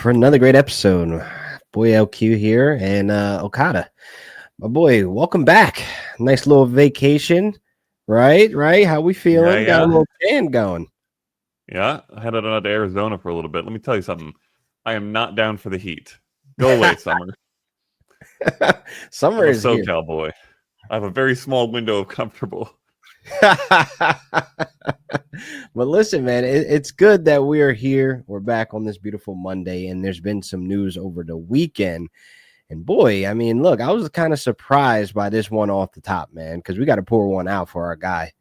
for another great episode. Boy LQ here and Okada. My boy, welcome back. Nice little vacation. Right? How we feeling? Got a little tan going. Yeah, I headed out to Arizona for a little bit. Let me tell you something. I am not down for the heat. Go away, summer. Summer I'm a is here. SoCal boy. I have a very small window of comfortable. But listen, man, it's good that we are here. We're back on this beautiful Monday, and there's been some news over the weekend. And boy, I mean, look, I was kind of surprised by this one off the top, man, because we got to pour one out for our guy,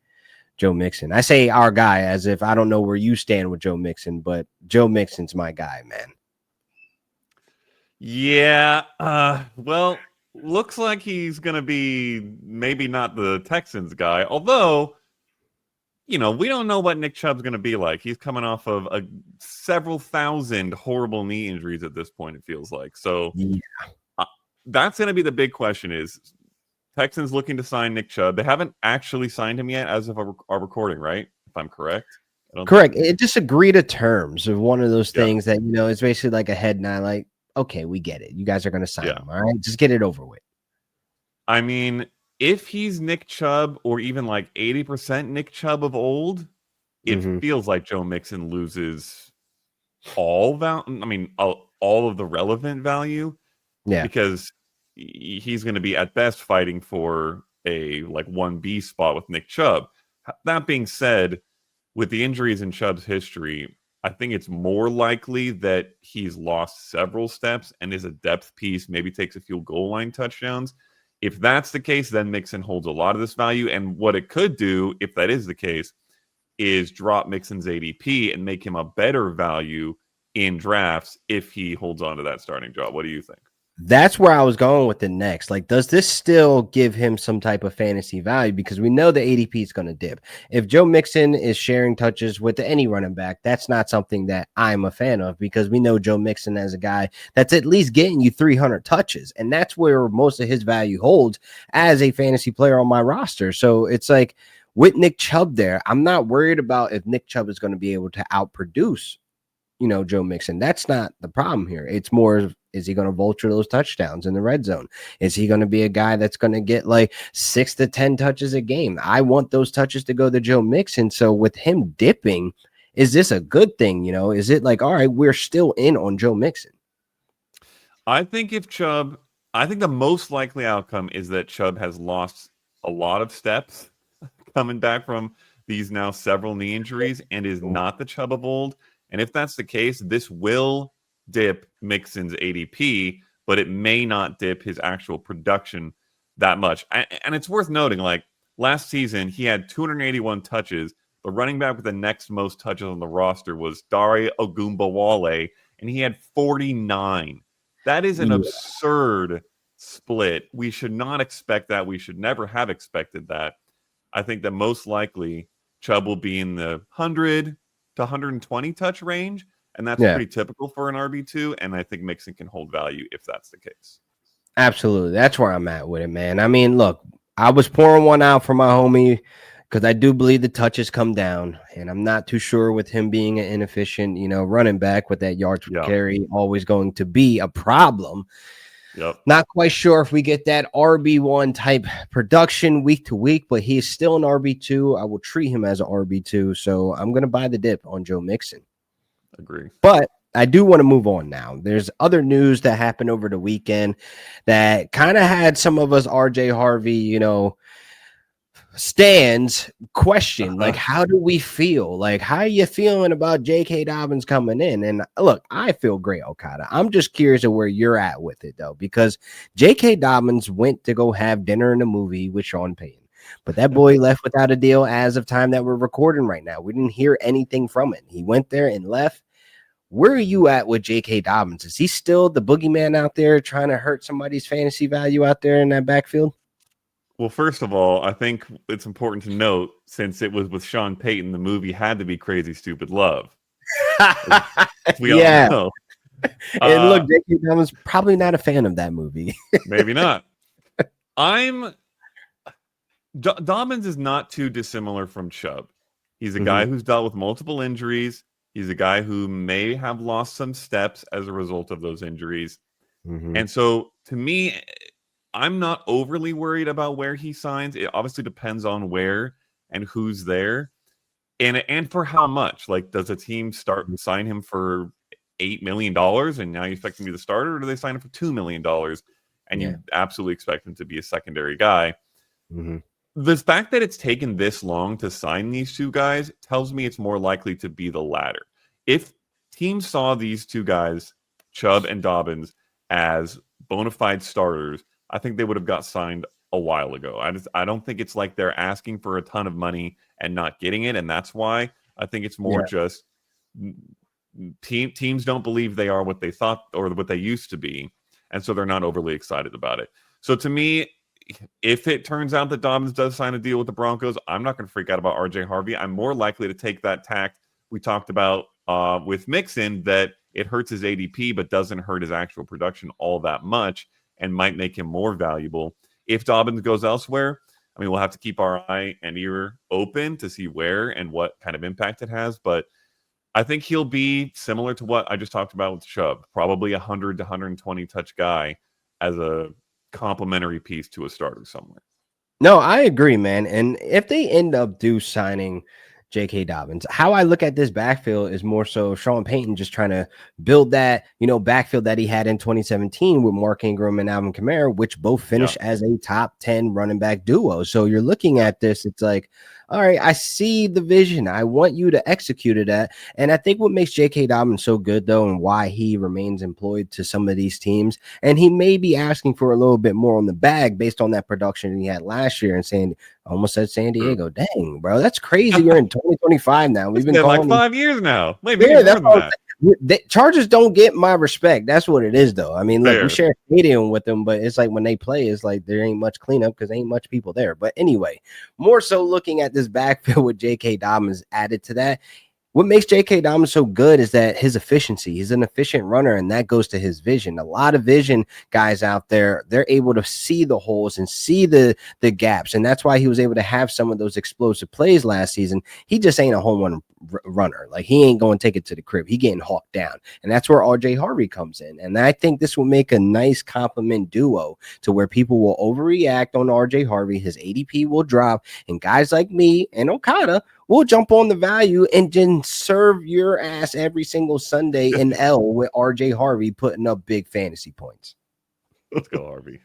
Joe Mixon. I say our guy as if I don't know where you stand with Joe Mixon, but Joe Mixon's my guy, man. Yeah, well, looks like he's going to be maybe not the Texans guy, although, we don't know what Nick Chubb's going to be like. He's coming off of several thousand horrible knee injuries at this point, it feels like. So yeah. That's going to be the big question is Texans looking to sign Nick Chubb. They haven't actually signed him yet as of our recording, right? If I'm correct. Correct. It just agreed to terms of one of those things that, it's basically like a head nod, like, okay, we get it. You guys are going to sign him. All right. Just get it over with. I mean, if he's Nick Chubb or even like 80% Nick Chubb of old, it feels like Joe Mixon loses all of the relevant value. Yeah. Because he's going to be at best fighting for a 1B spot with Nick Chubb. That being said, with the injuries in Chubb's history, I think it's more likely that he's lost several steps and is a depth piece, maybe takes a few goal line touchdowns. If that's the case, then Mixon holds a lot of this value. And what it could do, if that is the case, is drop Mixon's ADP and make him a better value in drafts if he holds on to that starting job. What do you think? That's where I was going with the next. Like, does this still give him some type of fantasy value? Because we know the ADP is going to dip. If Joe Mixon is sharing touches with any running back, that's not something that I'm a fan of because we know Joe Mixon as a guy that's at least getting you 300 touches. And that's where most of his value holds as a fantasy player on my roster. So it's like with Nick Chubb there, I'm not worried about if Nick Chubb is going to be able to outproduce Joe Mixon. That's not the problem here. It's more, is he going to vulture those touchdowns in the red zone? Is he going to be a guy that's going to get like 6 to 10 touches a game? I want those touches to go to Joe Mixon. So with him dipping, is this a good thing? Is it like, all right, we're still in on Joe Mixon? I think the most likely outcome is that Chubb has lost a lot of steps coming back from these now several knee injuries and is not the Chubb of old. And if that's the case, this will dip Mixon's ADP, but it may not dip his actual production that much. And it's worth noting, like last season, he had 281 touches. The running back with the next most touches on the roster was Dare Ogunbowale, and he had 49. That is an absurd split. We should not expect that. We should never have expected that. I think that most likely Chubb will be in the 100 to 120 touch range, and that's pretty typical for an RB2, and I think Mixon can hold value if that's the case. Absolutely. That's where I'm at with it, man. I mean, look, I was pouring one out for my homie because I do believe the touches come down, and I'm not too sure with him being an inefficient, running back with that yards per carry always going to be a problem. Not quite sure if we get that RB1 type production week to week, but he is still an RB2. I will treat him as an RB2, so I'm going to buy the dip on Joe Mixon. Agree. But I do want to move on now. There's other news that happened over the weekend that kind of had some of us RJ Harvey, stands question, like, how do we feel? Like, how are you feeling about J.K. Dobbins coming in? And look, I feel great, Okada. I'm just curious of where you're at with it, though, because J.K. Dobbins went to go have dinner and a movie with Sean Payton. But that boy left without a deal as of time that we're recording right now. We didn't hear anything from it. He went there and left. Where are you at with J.K. Dobbins? Is he still the boogeyman out there trying to hurt somebody's fantasy value out there in that backfield? Well, first of all, I think it's important to note, since it was with Sean Payton, the movie had to be Crazy Stupid Love. We all know. And look, J.K. Dobbins probably not a fan of that movie. Maybe not. Dobbins is not too dissimilar from Chubb. He's a guy who's dealt with multiple injuries. He's a guy who may have lost some steps as a result of those injuries. Mm-hmm. And so to me, I'm not overly worried about where he signs. It obviously depends on where and who's there. And for how much? Like, does a team start and sign him for $8 million and now you expect him to be the starter, or do they sign him for $2 million and you absolutely expect him to be a secondary guy? Mm-hmm. The fact that it's taken this long to sign these two guys tells me it's more likely to be the latter. If teams saw these two guys, Chubb and Dobbins, as bona fide starters, I think they would have got signed a while ago. I don't think it's like they're asking for a ton of money and not getting it, and that's why I think it's more just teams don't believe they are what they thought or what they used to be, and so they're not overly excited about it. So to me, if it turns out that Dobbins does sign a deal with the Broncos, I'm not going to freak out about RJ Harvey. I'm more likely to take that tact we talked about with Mixon, that it hurts his ADP but doesn't hurt his actual production all that much and might make him more valuable. If Dobbins goes elsewhere, I mean, we'll have to keep our eye and ear open to see where and what kind of impact it has. But I think he'll be similar to what I just talked about with Chubb, probably 100 to 120 touch guy as a complementary piece to a starter somewhere. No, I agree, man. And if they end up signing J.K. Dobbins, how I look at this backfield is more so Sean Payton just trying to build that, backfield that he had in 2017 with Mark Ingram and Alvin Kamara, which both finished as a top 10 running back duo. So you're looking at this, it's like, all right, I see the vision. I want you to execute it at. And I think what makes J.K. Dobbins so good, though, and why he remains employed to some of these teams, and he may be asking for a little bit more on the bag based on that production he had last year, and saying, almost said San Diego. Dang, bro, that's crazy. You're in 2025 now. We've been like 5 years now. Maybe more than that. The Chargers don't get my respect. That's what it is, though. I mean, look, Fair. we share a stadium with them, but it's like when they play, it's like there ain't much cleanup because ain't much people there. But anyway, more so looking at this backfield with J.K. Dobbins added to that. What makes J.K. Dobbins so good is that his efficiency. He's an efficient runner, and that goes to his vision. A lot of vision guys out there, they're able to see the holes and see the gaps, and that's why he was able to have some of those explosive plays last season. He just ain't a home run runner. Like, he ain't going to take it to the crib. He getting hawked down, and that's where RJ Harvey comes in. And I think this will make a nice complement duo to where people will overreact on RJ Harvey. His ADP will drop, and guys like me and Okada we'll jump on the value and then serve your ass every single Sunday in L with RJ Harvey putting up big fantasy points. Let's go, Harvey.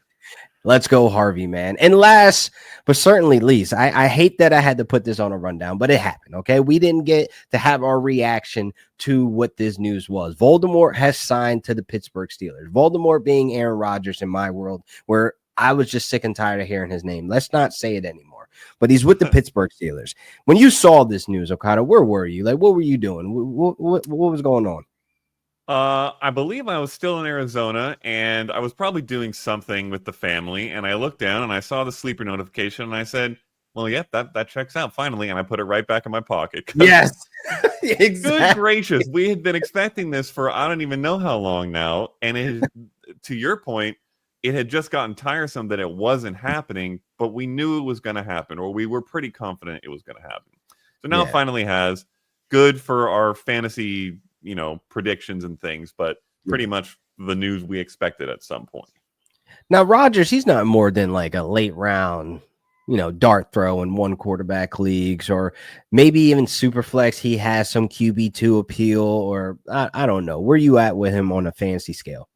Let's go, Harvey, man. And last, but certainly least, I hate that I had to put this on a rundown, but it happened, okay? We didn't get to have our reaction to what this news was. Voldemort has signed to the Pittsburgh Steelers. Voldemort being Aaron Rodgers in my world, where I was just sick and tired of hearing his name. Let's not say it anymore. But he's with the Pittsburgh Steelers. When you saw this news, Okada, where were you? Like, what were you doing? What was going on? I believe I was still in Arizona, and I was probably doing something with the family, and I looked down and I saw the sleeper notification, and I said, well, yep, that checks out finally, and I put it right back in my pocket. Yes, exactly. Good gracious, we had been expecting this for I don't even know how long now, and it, to your point, it had just gotten tiresome that it wasn't happening, but we knew it was going to happen, or we were pretty confident it was going to happen. So now it finally has. Good for our fantasy, predictions and things, but pretty much the news we expected at some point. Now, Rodgers, he's not more than like a late round, dart throw in one quarterback leagues, or maybe even Superflex. He has some QB2 appeal, or I don't know. Where you at with him on a fantasy scale?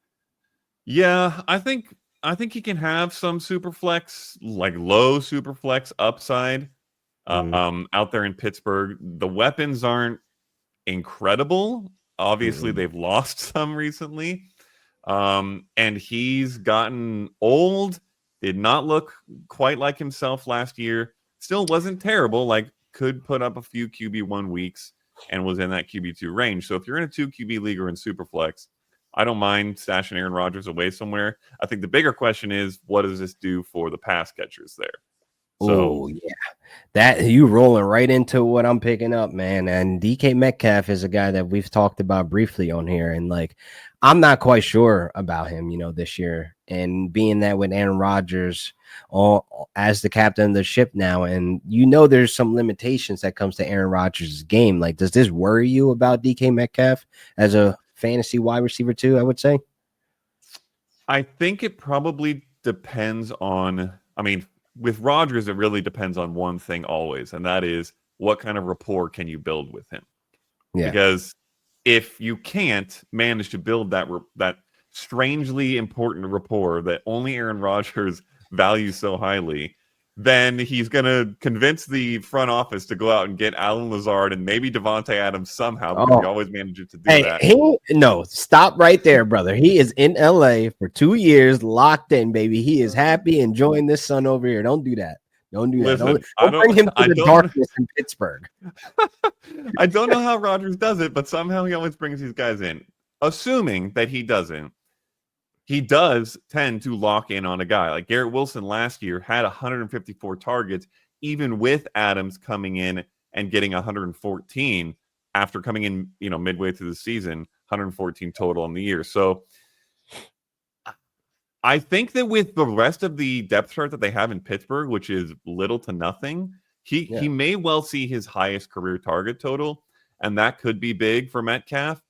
Yeah, I think he can have some Superflex, like low Superflex upside out there in Pittsburgh. The weapons aren't incredible. Obviously, they've lost some recently. And he's gotten old, did not look quite like himself last year. Still wasn't terrible, like could put up a few QB1 weeks and was in that QB2 range. So if you're in a 2 QB league or in Superflex, I don't mind stashing Aaron Rodgers away somewhere. I think the bigger question is, what does this do for the pass catchers there? So, yeah, that you rolling right into what I'm picking up, man. And DK Metcalf is a guy that we've talked about briefly on here. And like, I'm not quite sure about him, this year. And being that with Aaron Rodgers as the captain of the ship now, and there's some limitations that comes to Aaron Rodgers' game. Like, does this worry you about DK Metcalf as a fantasy wide receiver too, I would say? I think it probably depends on, with Rodgers, it really depends on one thing always, and that is what kind of rapport can you build with him? Yeah. Because if you can't manage to build that strangely important rapport that only Aaron Rodgers values so highly, then he's going to convince the front office to go out and get Alan Lazard and maybe Devontae Adams somehow, because he always manages to do that. No, stop right there, brother. He is in LA for 2 years, locked in, baby. He is happy, enjoying this sun over here. Don't do that. Don't do that. Don't bring him to the darkness in Pittsburgh. I don't know how Rodgers does it, but somehow he always brings these guys in. Assuming that he doesn't, he does tend to lock in on a guy. Like Garrett Wilson last year had 154 targets, even with Adams coming in and getting 114 after coming in, midway through the season, 114 total on the year. So I think that with the rest of the depth chart that they have in Pittsburgh, which is little to nothing, he may well see his highest career target total, and that could be big for Metcalf.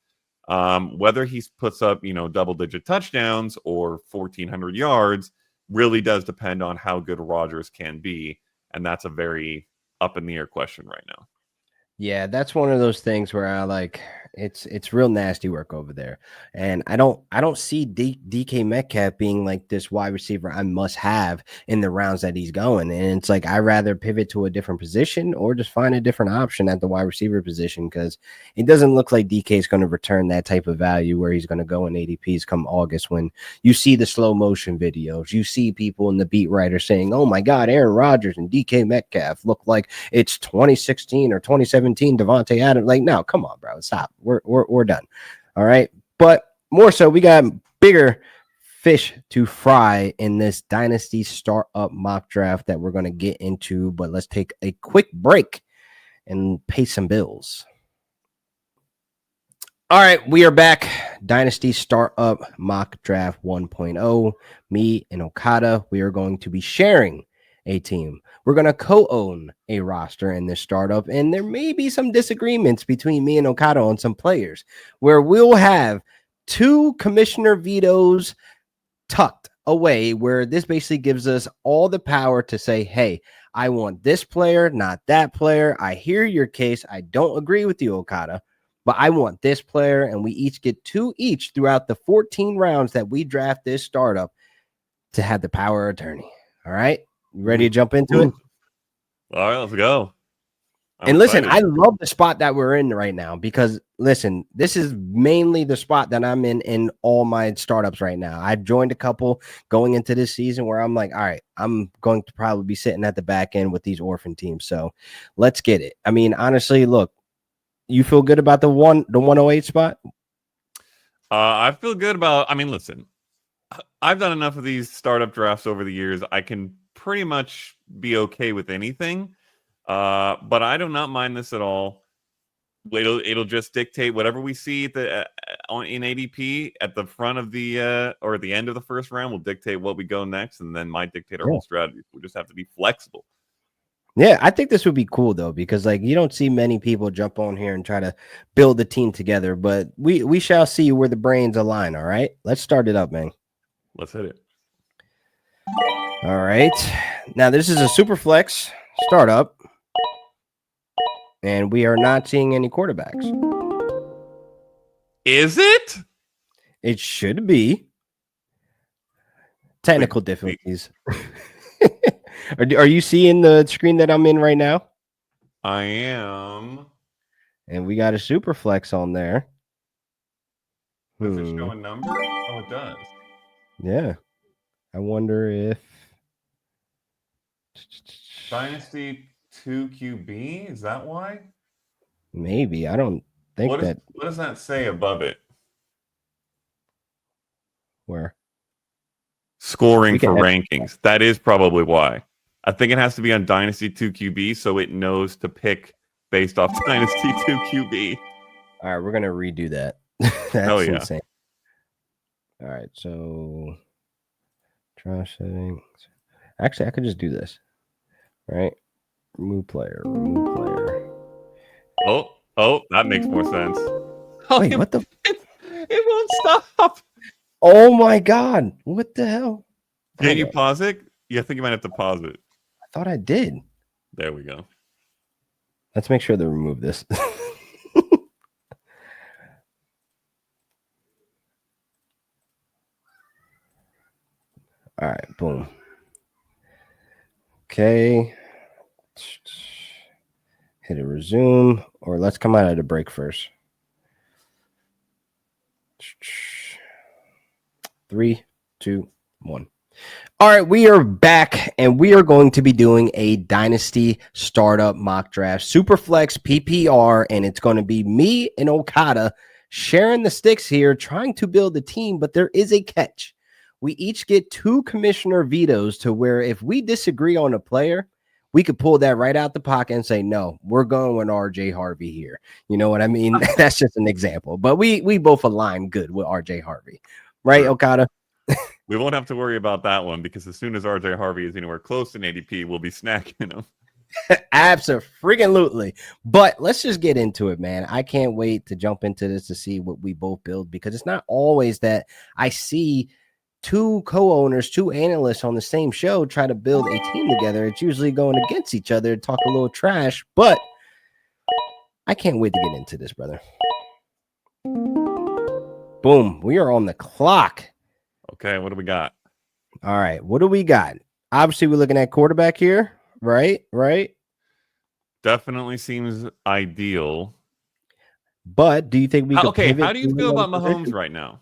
Whether he puts up, double-digit touchdowns or 1,400 yards really does depend on how good Rodgers can be, and that's a very up-in-the-air question right now. Yeah, that's one of those things where I like it's real nasty work over there. And I don't see DK Metcalf being like this wide receiver I must have in the rounds that he's going. And it's like I rather pivot to a different position or just find a different option at the wide receiver position, because it doesn't look like DK is going to return that type of value where he's going to go in ADPs come August, when you see the slow motion videos, you see people in the beat writer saying, "Oh my God, Aaron Rodgers and DK Metcalf look like it's 2016 or 2017 Devontae Adams." Like, no, come on, bro, stop. We're done. All right. But more so, we got bigger fish to fry in this Dynasty Startup Mock Draft that we're going to get into. But let's take a quick break and pay some bills. All right, we are back. Dynasty Startup Mock Draft 1.0. Me and Okada, we are going to be sharing a team. We're going to co-own a roster in this startup, and there may be some disagreements between me and Okada on some players, where we'll have 2 commissioner vetoes tucked away, where this basically gives us all the power to say, hey, I want this player, not that player. I hear your case. I don't agree with you, Okada, but I want this player, and we each get 2 each throughout the 14 rounds that we draft this startup to have the power of attorney. All right? You ready to jump into it? All right, let's go. And listen, I love the spot that we're in right now, because listen, this is mainly the spot that I'm in all my startups right now. I joined a couple going into this season where I'm like, all right, I'm going to probably be sitting at the back end with these orphan teams. So let's get it. I mean, honestly, look, you feel good about the 108 spot? I feel good about, listen, I've done enough of these startup drafts over the years. I can pretty much be okay with anything, but I do not mind this at all. It'll just dictate whatever we see at the in ADP at the front of the or at the end of the first round will dictate what we go next, and then might dictate our whole strategy. We just have to be flexible. Yeah, I think this would be cool though, because like you don't see many people jump on here and try to build the team together, but we shall see where the brains align. All right, let's start it up, man. Let's hit it. All right. Now, this is a Superflex startup, and we are not seeing any quarterbacks. Is it? It should be. Technical difficulties. Are you seeing the screen that I'm in right now? I am. And we got a Superflex on there. Does it show a number? Oh, it does. Yeah. I wonder if Dynasty 2 QB, is that why? Maybe. I don't think what does that say above it? Where? Scoring for rankings. That is probably why. I think it has to be on Dynasty 2 QB, so it knows to pick based off Dynasty 2 QB. All right, we're gonna redo that. That's insane. All right, so trash settings. Actually, I could just do this. Right? Remove player. Remove player. Oh, that makes more sense. Oh, Wait, what the? it won't stop. Oh my God! What the hell? Can Hold you on. pause it? Yeah, I think you might have to pause it. I thought I did. There we go. Let's make sure to remove this. All right, boom. Okay. Hit a resume, or let's come out of the break first. 3, 2, 1. All right, we are back, and we are going to be doing a Dynasty Startup Mock Draft, Superflex PPR, and it's going to be me and Okada sharing the sticks here, trying to build a team, but there is a catch. We each get 2 commissioner vetoes to where if we disagree on a player, we could pull that right out the pocket and say, no, we're going with RJ Harvey here. You know what I mean? That's just an example, but we both align good with RJ Harvey, right, Sure. Okada? We won't have to worry about that one because as soon as RJ Harvey is anywhere close to an ADP, we'll be snacking him. Absolutely. But let's just get into it, man. I can't wait to jump into this to see what we both build because it's not always that I see 2 co-owners, 2 analysts on the same show try to build a team together. It's usually going against each other, talk a little trash, but I can't wait to get into this, brother. Boom. We are on the clock. Okay, what do we got? All right. What do we got? Obviously, we're looking at quarterback here, right? Right. Definitely seems ideal. But do you think we could pivot? How do you feel about Mahomes right now?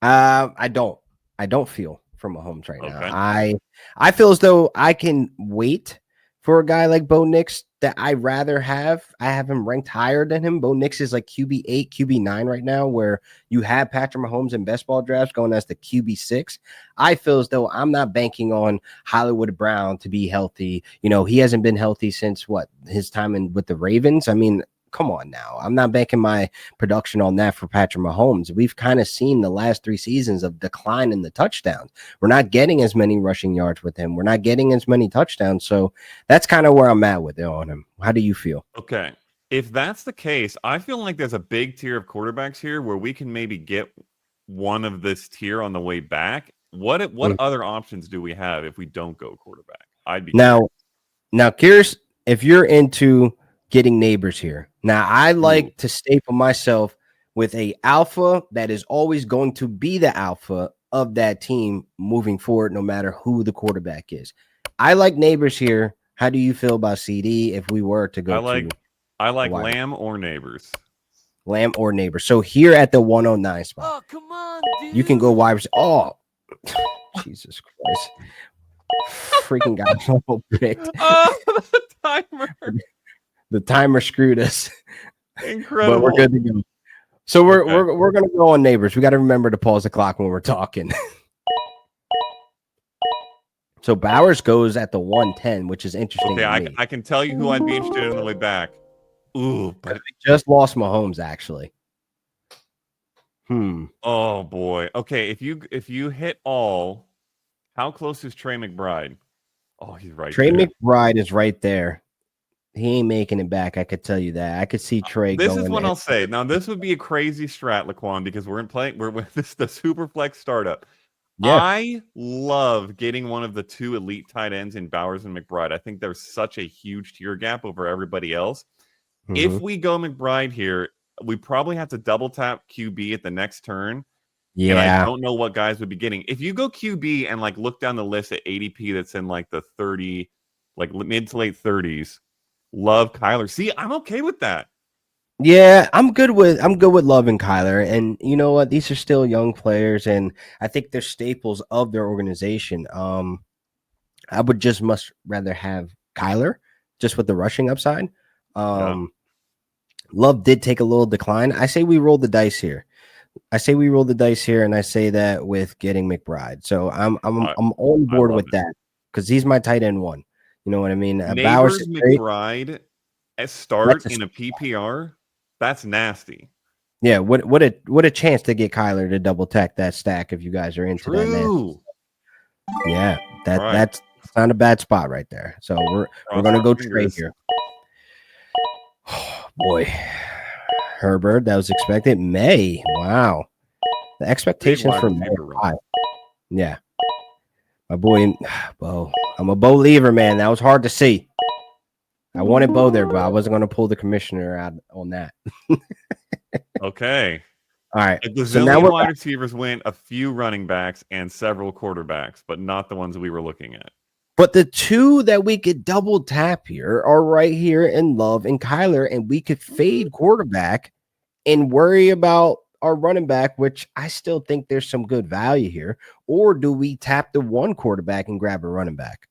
I don't. I don't feel for Mahomes right now. Okay. I feel as though I can wait for a guy like Bo Nix that I rather have. I have him ranked higher than him. Bo Nix is like QB8, QB9 right now, where you have Patrick Mahomes in best ball drafts going as the QB6. I feel as though I'm not banking on Hollywood Brown to be healthy. You know, he hasn't been healthy since what his time with the Ravens. I mean, come on now. I'm not banking my production on that for Patrick Mahomes. We've kind of seen the last 3 seasons of decline in the touchdowns. We're not getting as many rushing yards with him. We're not getting as many touchdowns. So that's kind of where I'm at with it on him. How do you feel? Okay. If that's the case, I feel like there's a big tier of quarterbacks here where we can maybe get one of this tier on the way back. What other options do we have if we don't go quarterback? I'd be now curious if you're into getting neighbors here. Now, I like to staple myself with a alpha that is always going to be the alpha of that team moving forward, no matter who the quarterback is. I like neighbors here. How do you feel about CD if we were to go I like Lamb or Neighbors. Lamb or neighbors. So here at the 109 spot. Oh, come on, dude. You can go wide receiver. Oh, Jesus Christ. Freaking got double picked. Oh, the timer. The timer screwed us. Incredible. But we're good to go. So we're gonna go on neighbors. We got to remember to pause the clock when we're talking. So Bowers goes at the 110, which is interesting. Okay, I can tell you who I'd be interested in on the way back. Ooh, but they just lost Mahomes actually. Oh boy. Okay, if you hit all, how close is Trey McBride? Oh, he's right. Trey McBride is right there. He ain't making it back. I could tell you that. I could see Trey. This is what I'll say. Now, this would be a crazy strat, LaQuan, because we're with this the Superflex startup. Yeah. I love getting one of the 2 elite tight ends in Bowers and McBride. I think there's such a huge tier gap over everybody else. Mm-hmm. If we go McBride here, we probably have to double tap QB at the next turn. Yeah. And I don't know what guys would be getting. If you go QB and like look down the list at ADP that's in like the 30, like mid to late 30s, love Kyler. See, I'm okay with that. Yeah, I'm good with Love and Kyler. And you know what? These are still young players, and I think they're staples of their organization. I would just much rather have Kyler just with the rushing upside. Love did take a little decline. I say we roll the dice here. And I say that with getting McBride. So I'm on board with that because he's my tight end 1. You know what I mean? Bowers McBride as start in a PPR. That's nasty. Yeah, what a chance to get Kyler to double tech that stack if you guys are into that, man. True. Yeah, All right. that's not a bad spot right there. So we're Cross gonna our go trade fingers. here. Oh, boy, Herbert, that was expected. May, wow, the Big expectations wide for May receiver are room. high. Yeah, my boy, Bo. I'm a Bo lever, man. That was hard to see. I wanted Bo there, but I wasn't gonna pull the commissioner out on that. Okay. All right, A so now gazillion we're wide receivers went, a few running backs, and several quarterbacks, but not the ones we were looking at. But the two that we could double tap here are right here in Love and Kyler, and we could fade quarterback and worry about our running back, which I still think there's some good value here. Or do we tap the one quarterback and grab a running back?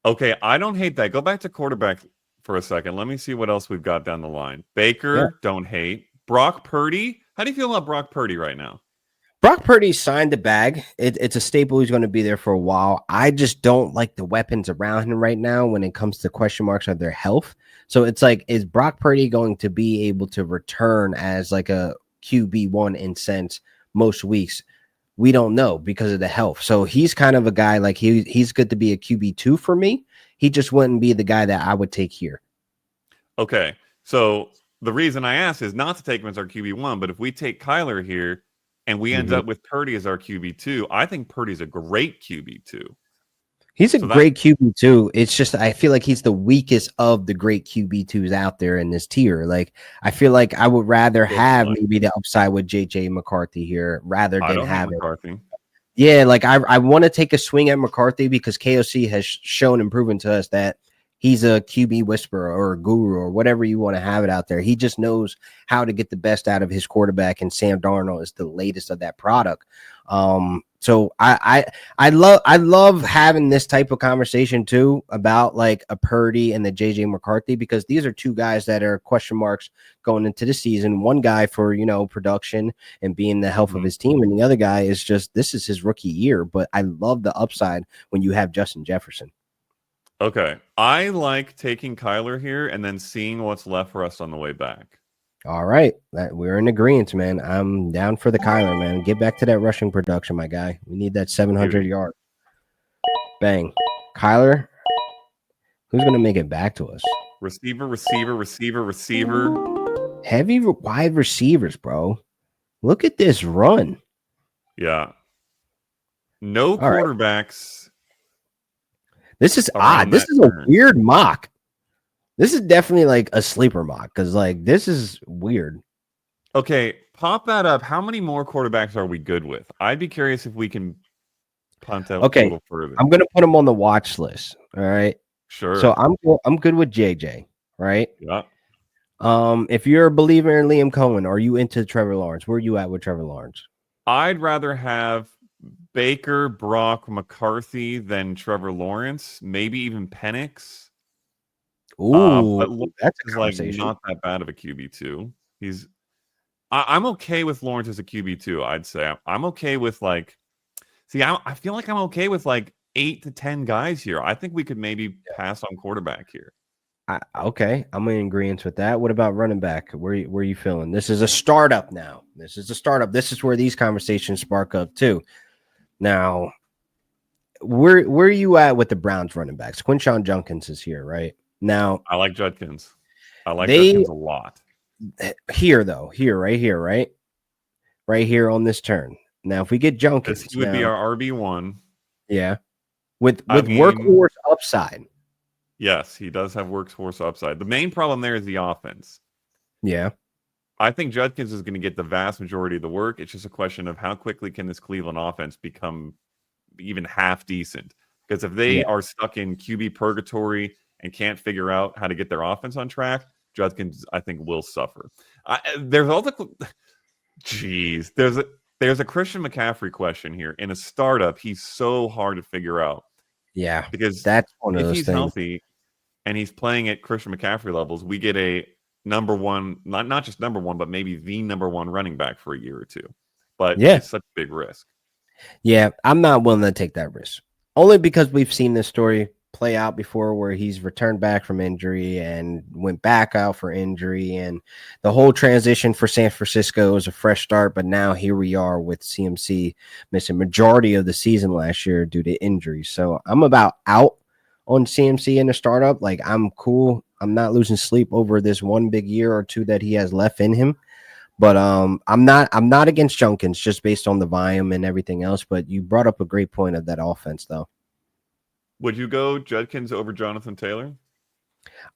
Okay, I don't hate that. Go back to quarterback for a second. Let me see what else we've got down the line. Baker, Yeah. don't hate. Brock Purdy. How do you feel about Brock Purdy right now? Brock Purdy signed the bag. It's a staple. He's going to be there for a while. I just don't like the weapons around him right now when it comes to question marks of their health. So it's like, is Brock Purdy going to be able to return as like a QB1 in sense most weeks? We don't know because of the health. So he's kind of a guy like he's good to be a QB2 for me. He just wouldn't be the guy that I would take here. Okay, so the reason I asked is not to take him as our QB1, but if we take Kyler here and we end up with Purdy as our QB2, I think Purdy's a great QB2. He's a So great QB2. It's just I feel like he's the weakest of the great QB2s out there in this tier. Like I feel like I would rather have maybe the upside with JJ McCarthy here rather I than don't hate have it. McCarthy. Yeah, like I want to take a swing at McCarthy because KOC has shown and proven to us that he's a QB whisperer or a guru or whatever you want to have it out there. He just knows how to get the best out of his quarterback, and Sam Darnold is the latest of that product. So I love having this type of conversation too about like a Purdy and the JJ McCarthy, because these are two guys that are question marks going into the season. One guy for production and being the health of his team, and the other guy is just this is his rookie year. But I love the upside when you have Justin Jefferson. Okay, I like taking Kyler here and then seeing what's left for us on the way back. All right, we're in agreement, man. I'm down for the Kyler, man. Get back to that rushing production, my guy. We need that 700 yard. Bang, Kyler. Who's gonna make it back to us? Receiver. Heavy wide receivers, bro. Look at this run. Yeah. No All quarterbacks. Right. This is odd. This is a weird mock. This is definitely like a sleeper mock because like this is weird. Okay, pop that up. How many more quarterbacks are we good with? I'd be curious if we can punt out a little further. I'm gonna put him on the watch list. All right. Sure. So I'm good with JJ. Right. Yeah. If you're a believer in Liam Cohen, are you into Trevor Lawrence? Where are you at with Trevor Lawrence? I'd rather have Baker, Brock, McCarthy than Trevor Lawrence. Maybe even Penix. Ooh, but Lawrence that's a is like conversation. not that bad of a QB2. I'm okay with Lawrence as a QB2. I'd say I'm okay with like. See, I feel like I'm okay with like 8 to 10 guys here. I think we could maybe pass on quarterback here. Okay, I'm in agreement with that. What about running back? Where are you feeling? This is a startup now. This is a startup. This is where these conversations spark up too. Now, where are you at with the Browns running backs? Quinshon Judkins is here, right? Now, I like Judkins. Judkins a lot. Right here on this turn. Now, if we get Judkins, this would be our RB1. Yeah, with workhorse upside. Yes, he does have workhorse upside. The main problem there is the offense. Yeah. I think Judkins is going to get the vast majority of the work. It's just a question of how quickly can this Cleveland offense become even half decent. Because if they are stuck in QB purgatory and can't figure out how to get their offense on track, Judkins, I think, will suffer. There's all the... Jeez. There's a Christian McCaffrey question here. In a startup, he's so hard to figure out. Yeah. Because that's one of those if he's things. healthy and he's playing at Christian McCaffrey levels, we get a number one, not just number one, but maybe the number one running back for a year or two. But it's such a big risk. Yeah, I'm not willing to take that risk. Only because we've seen this story play out before where he's returned back from injury and went back out for injury, and the whole transition for San Francisco is a fresh start. But now here we are with CMC missing majority of the season last year due to injury. So I'm about out on CMC in the startup. Like, I'm cool. I'm not losing sleep over this one big year or two that he has left in him. But I'm not against Junkins just based on the volume and everything else. But you brought up a great point of that offense, though. Would you go Judkins over Jonathan Taylor?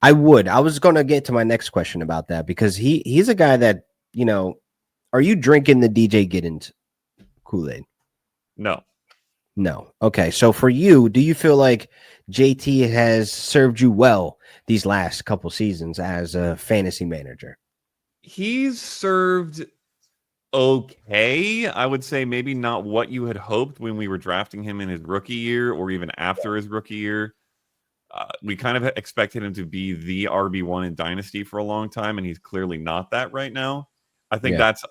I would. I was going to get to my next question about that because he's a guy that, are you drinking the DJ Giddens Kool-Aid? No. No. Okay. So for you, do you feel like JT has served you well these last couple seasons as a fantasy manager? He's served okay. I would say maybe not what you had hoped when we were drafting him in his rookie year or even after his rookie year. We kind of expected him to be the RB1 in Dynasty for a long time, and he's clearly not that right now. I think that's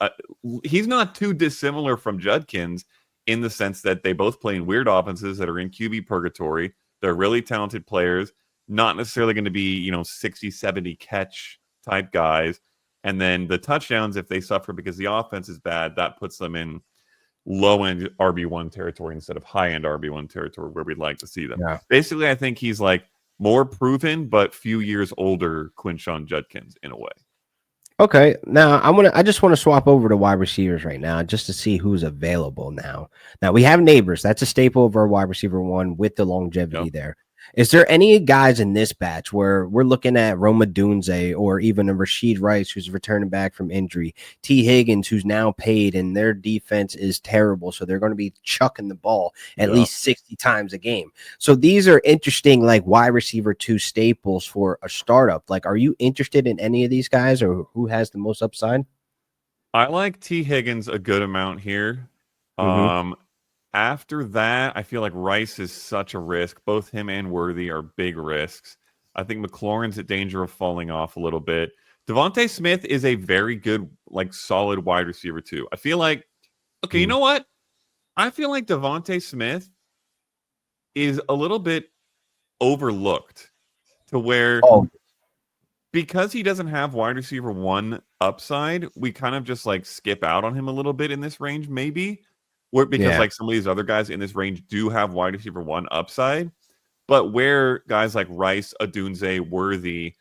he's not too dissimilar from Judkins in the sense that they both play in weird offenses that are in QB purgatory. They're really talented players, not necessarily going to be, 60, 70 catch type guys. And then the touchdowns, if they suffer because the offense is bad, that puts them in low-end RB1 territory instead of high-end RB1 territory where we'd like to see them. Yeah. Basically, I think he's like more proven, but few years older Quinshon Judkins in a way. Okay, now I just want to swap over to wide receivers right now just to see who's available now. Now we have Neighbors. That's a staple of our wide receiver one with the longevity there. Is there any guys in this batch where we're looking at Roma Dunze or even a Rashid Rice who's returning back from injury, T. Higgins who's now paid and their defense is terrible, so they're going to be chucking the ball at least 60 times a game. So these are interesting like wide receiver 2 staples for a startup. Like, are you interested in any of these guys or who has the most upside? I like T. Higgins a good amount here. After that, I feel like Rice is such a risk. Both him and Worthy are big risks. I think McLaurin's at danger of falling off a little bit. Devontae Smith is a very good, like, solid wide receiver, too. I feel like, you know what? I feel like Devontae Smith is a little bit overlooked to where because he doesn't have wide receiver 1 upside, we kind of just, like, skip out on him a little bit in this range, maybe. Because like some of these other guys in this range do have wide receiver 1 upside, but where guys like Rice, Adunze, Worthy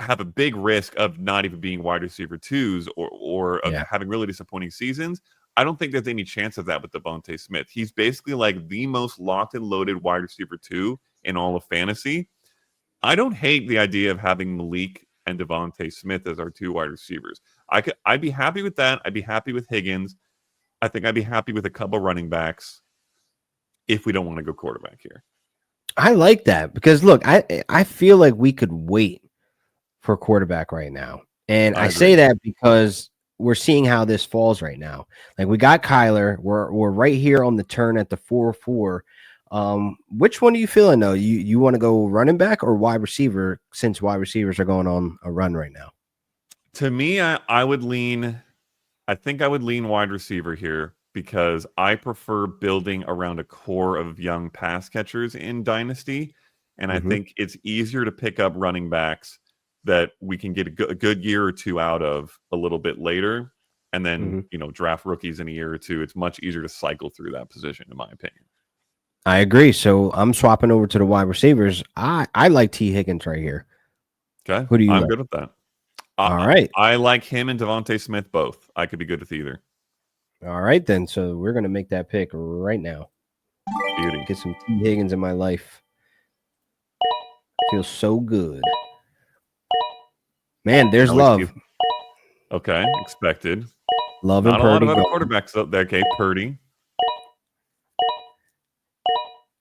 have a big risk of not even being wide receiver 2s or of having really disappointing seasons, I don't think there's any chance of that with Devontae Smith. He's basically like the most locked and loaded wide receiver 2 in all of fantasy. I don't hate the idea of having Malik and Devontae Smith as our 2 wide receivers. I'd be happy with that. I'd be happy with Higgins. I think I'd be happy with a couple running backs if we don't want to go quarterback here. I like that because, look, I feel like we could wait for a quarterback right now. And I say that because we're seeing how this falls right now. Like, we got Kyler. We're right here on the turn at the 4-4. Which one are you feeling, though? You want to go running back or wide receiver since wide receivers are going on a run right now? To me, I would lean – I think I would lean wide receiver here because I prefer building around a core of young pass catchers in Dynasty. And I think it's easier to pick up running backs that we can get a good year or 2 out of a little bit later. And then, draft rookies in a year or 2. It's much easier to cycle through that position, in my opinion. I agree. So I'm swapping over to the wide receivers. I like T. Higgins right here. Okay. Who do you I'm like? good with that. All right. I like him and Devontae Smith both. I could be good with either. All right, then. So we're going to make that pick right now. Beauty. Get some T. Higgins in my life. Feels so good. Man, there's love. Okay, expected. Love and Not Purdy. a lot of other quarterbacks up there. Okay, Purdy.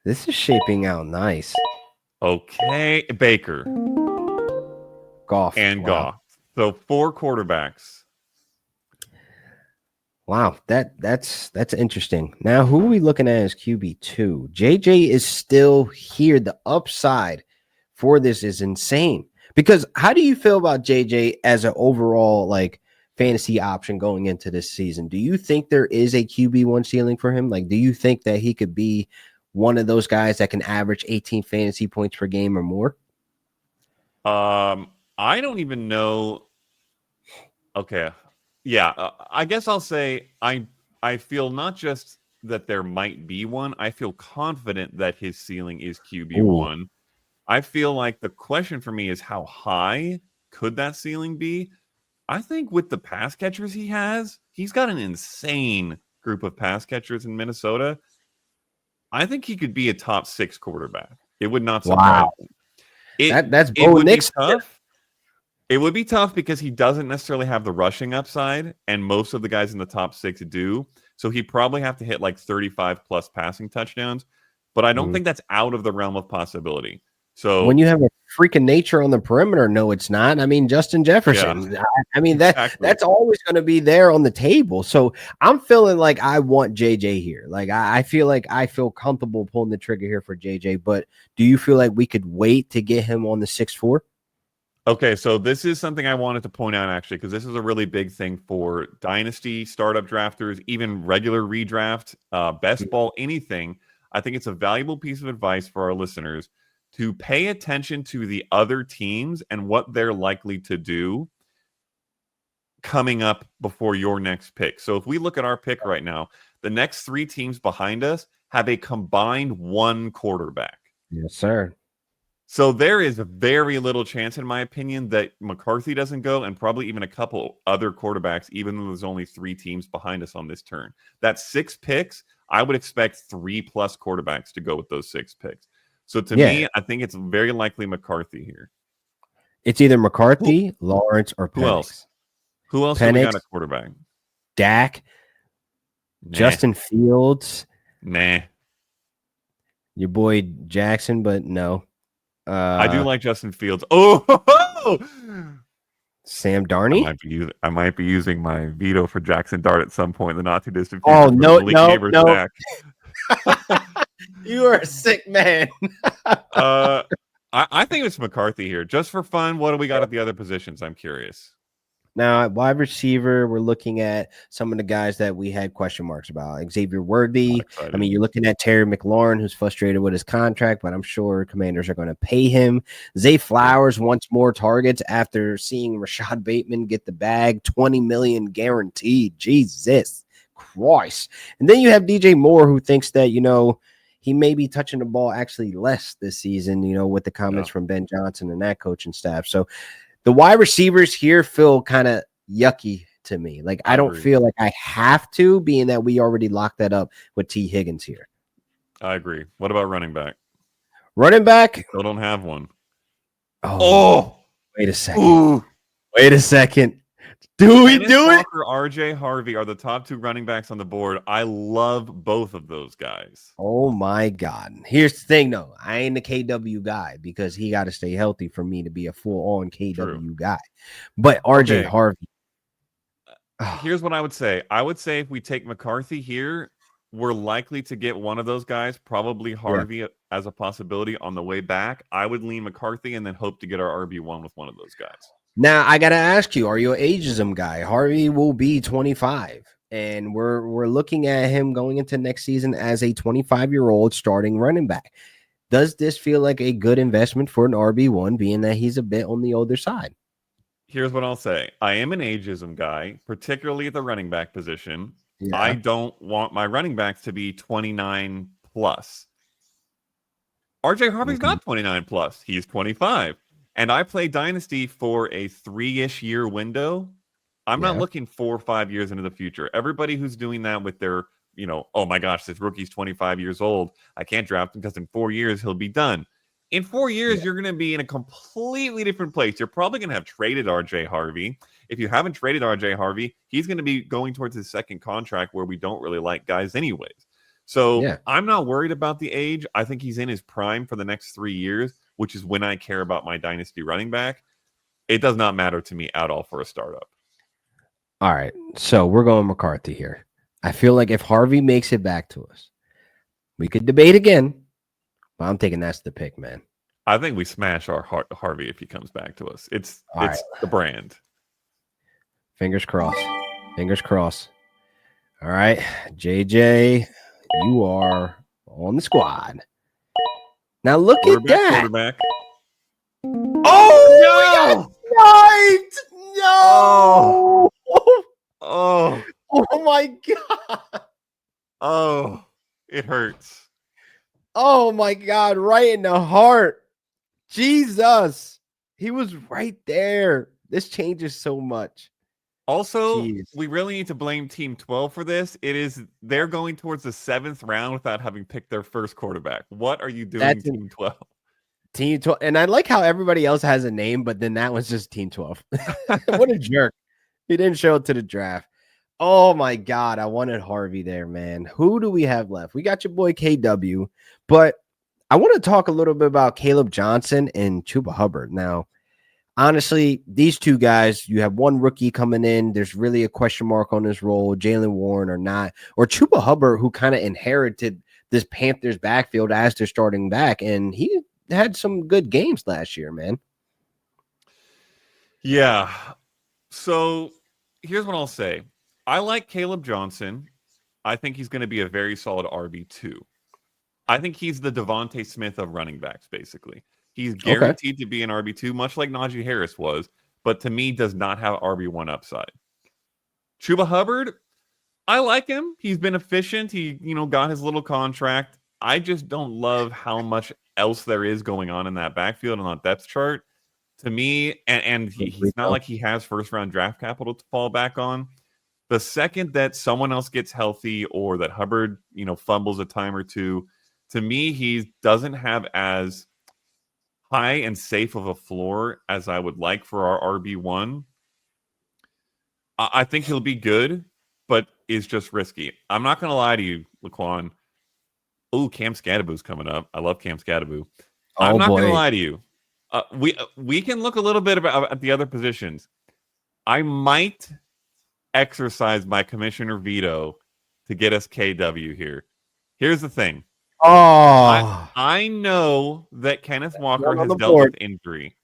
This is shaping out nice. Okay, Baker. Goff. And Goff. So 4 quarterbacks. Wow, that's interesting. Now, who are we looking at as QB2? JJ is still here. The upside for this is insane. Because how do you feel about JJ as an overall like fantasy option going into this season? Do you think there is a QB1 ceiling for him? Like, do you think that he could be one of those guys that can average 18 fantasy points per game or more? I don't even know. Okay. Yeah, I guess I'll say I feel not just that there might be one, I feel confident that his ceiling is QB1. I feel like the question for me is how high could that ceiling be? I think with the pass catchers he's got an insane group of pass catchers in Minnesota. I think he could be a top 6 quarterback. It would not surprise Wow. me. It That's it Bo would be Nix. tough. It would be tough because he doesn't necessarily have the rushing upside, and most of the guys in the top 6 do. So he'd probably have to hit like 35 plus passing touchdowns. But I don't think that's out of the realm of possibility. When So you have a freaking nature on the perimeter, no, it's not. I mean, Justin Jefferson. yeah, I mean exactly. that's always going to be there on the table. So I'm feeling like I want JJ here. Like I feel like I feel comfortable pulling the trigger here for JJ. But do you feel like we could wait to get him on the 6'4"? Okay, so this is something I wanted to point out actually, because this is a really big thing for dynasty startup drafters, even regular redraft, best ball, anything. I think it's a valuable piece of advice for our listeners to pay attention to the other teams and what they're likely to do coming up before your next pick. So if we look at our pick right now, the next 3 teams behind us have a combined 1 quarterback. Yes, sir. So there is very little chance, in my opinion, that McCarthy doesn't go, and probably even a couple other quarterbacks, even though there's only 3 teams behind us on this turn. That's 6 picks. I would expect 3+ quarterbacks to go with those 6 picks. So to me, I think it's very likely McCarthy here. It's either McCarthy, Lawrence, or Who else? Penix. Who else do we got a quarterback? Dak, Justin Fields. Nah. Your boy Jackson, but no. I do like Justin Fields. Oh, Sam Darnold. I might be using my veto for Jackson Dart at some point in the not too distant future. Oh no. You are a sick man. I think it's McCarthy here. Just for fun, what do we got at the other positions? I'm curious. Now, at wide receiver, we're looking at some of the guys that we had question marks about. Xavier Worthy. I mean, you're looking at Terry McLaurin, who's frustrated with his contract, but I'm sure Commanders are going to pay him. Zay Flowers wants more targets after seeing Rashad Bateman get the bag, $20 million guaranteed. Jesus Christ. And then you have DJ Moore, who thinks that, he may be touching the ball actually less this season, with the comments from Ben Johnson and that coaching staff. So the wide receivers here feel kind of yucky to me. Like, I don't feel like I have to, being that we already locked that up with T. Higgins here. I agree. What about running back? Running back? Still don't have one. Oh. Wait a second. Ooh. Wait a second. Do we do it? Walker, RJ Harvey are the top 2 running backs on the board. I love both of those guys. Oh my God. Here's the thing though. I ain't a KW guy because he got to stay healthy for me to be a full-on KW guy. But RJ Harvey. Here's what I would say. I would say if we take McCarthy here, we're likely to get one of those guys, probably Harvey as a possibility on the way back. I would lean McCarthy and then hope to get our RB1 with one of those guys. Now, I got to ask you, are you an ageism guy? Harvey will be 25, and we're looking at him going into next season as a 25-year-old starting running back. Does this feel like a good investment for an RB1, being that he's a bit on the older side? Here's what I'll say. I am an ageism guy, particularly at the running back position. Yeah. I don't want my running backs to be 29 plus. RJ Harvey's not 29 plus. He's 25. And I play Dynasty for a 3-ish year window. I'm not looking 4 or 5 years into the future. Everybody who's doing that with their, oh my gosh, this rookie's 25 years old. I can't draft him because in 4 years he'll be done. In 4 years, you're going to be in a completely different place. You're probably going to have traded RJ Harvey. If you haven't traded RJ Harvey, he's going to be going towards his second contract where we don't really like guys anyways. So I'm not worried about the age. I think he's in his prime for the next 3 years, which is when I care about my dynasty running back. It does not matter to me at all for a startup. All right. So we're going McCarthy here. I feel like if Harvey makes it back to us, we could debate again, but I'm thinking that's the pick, man. I think we smash our Harvey if he comes back to us. It's the brand. Fingers crossed. Fingers crossed. All right. JJ, you are on the squad. Now look at that. Quarterback. Oh, No! right. No. Oh, Oh my God. oh, it hurts. Oh my God. Right in the heart. Jesus. He was right there. This changes so much. Also, Jeez. we really need to blame Team 12 for this. They're going towards the 7th round without having picked their first quarterback. What are you doing, Team 12? Team 12. And I like how everybody else has a name, but then that was just Team 12. What a jerk. He didn't show up to the draft. Oh my God. I wanted Harvey there, man. Who do we have left? We got your boy KW, but I want to talk a little bit about Caleb Johnson and Chuba Hubbard. Now, honestly, these two guys, you have one rookie coming in. There's really a question mark on his role, Jalen Warren or not, or Chuba Hubbard, who kind of inherited this Panthers backfield as their starting back. And he had some good games last year, man. Yeah. So here's what I'll say. I like Caleb Johnson. I think he's going to be a very solid RB2. I think he's the Devontae Smith of running backs, basically. He's guaranteed to be an RB2, much like Najee Harris was, but to me does not have RB1 upside. Chuba Hubbard, I like him. He's been efficient. He, got his little contract. I just don't love how much else there is going on in that backfield and on depth chart. To me, and he's not like he has first-round draft capital to fall back on. The second that someone else gets healthy or that Hubbard, fumbles a time or two, to me, he doesn't have as high and safe of a floor as I would like for our RB1. I think he'll be good, but is just risky. I'm not going to lie to you, LaQuan. Oh, Cam Scadaboo's coming up. I love Cam Scadaboo. I'm not going to lie to you. We can look a little bit at the other positions. I might exercise my commissioner veto to get us KW here. Here's the thing. I know that Kenneth Walker has dealt with injury.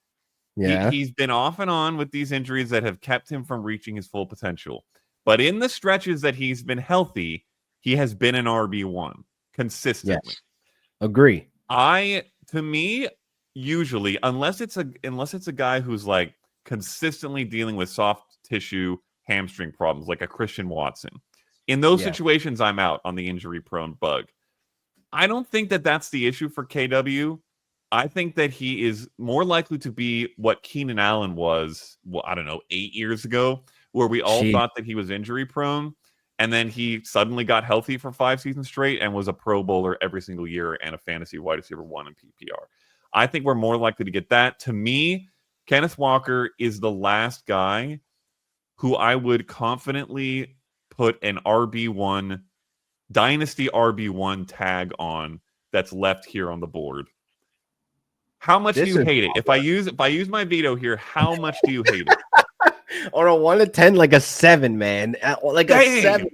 Yeah. He's been off and on with these injuries that have kept him from reaching his full potential. But in the stretches that he's been healthy, he has been an RB1 consistently. Yes. Agree. To me, usually, unless it's a guy who's like consistently dealing with soft tissue hamstring problems, like a Christian Watson. In those situations, I'm out on the injury-prone bug. I don't think that that's the issue for KW. I think that he is more likely to be what Keenan Allen was, 8 years ago, where we all thought that he was injury-prone, and then he suddenly got healthy for 5 seasons straight and was a Pro Bowler every single year and a fantasy wide receiver 1 in PPR. I think we're more likely to get that. To me, Kenneth Walker is the last guy who I would confidently put an RB1, Dynasty RB1 tag on that's left here on the board. How much do you hate it? If I use my veto here, how much do you hate it? On a 1 to 10, like a 7, man. Like a 7.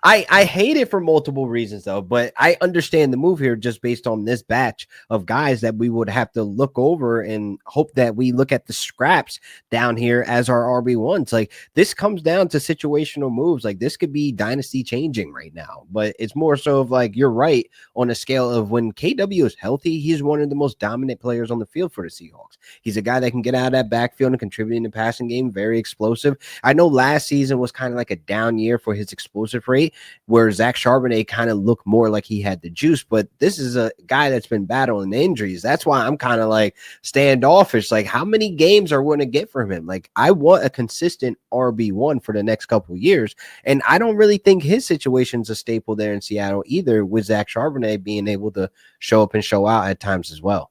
I hate it for multiple reasons, though, but I understand the move here just based on this batch of guys that we would have to look over and hope that we look at the scraps down here as our RB1s. Like, this comes down to situational moves. Like, this could be dynasty changing right now, but it's more so of like, you're right on a scale of when KW is healthy, he's one of the most dominant players on the field for the Seahawks. He's a guy that can get out of that backfield and contribute in the passing game, very explosive. I know last season was kind of like a down year for his explosive rate, where Zach Charbonnet kind of looked more like he had the juice, but this is a guy that's been battling injuries. That's why I'm kind of like standoffish. Like, how many games are we going to get from him? Like, I want a consistent RB1 for the next couple of years, and I don't really think his situation's a staple there in Seattle either, with Zach Charbonnet being able to show up and show out at times as well.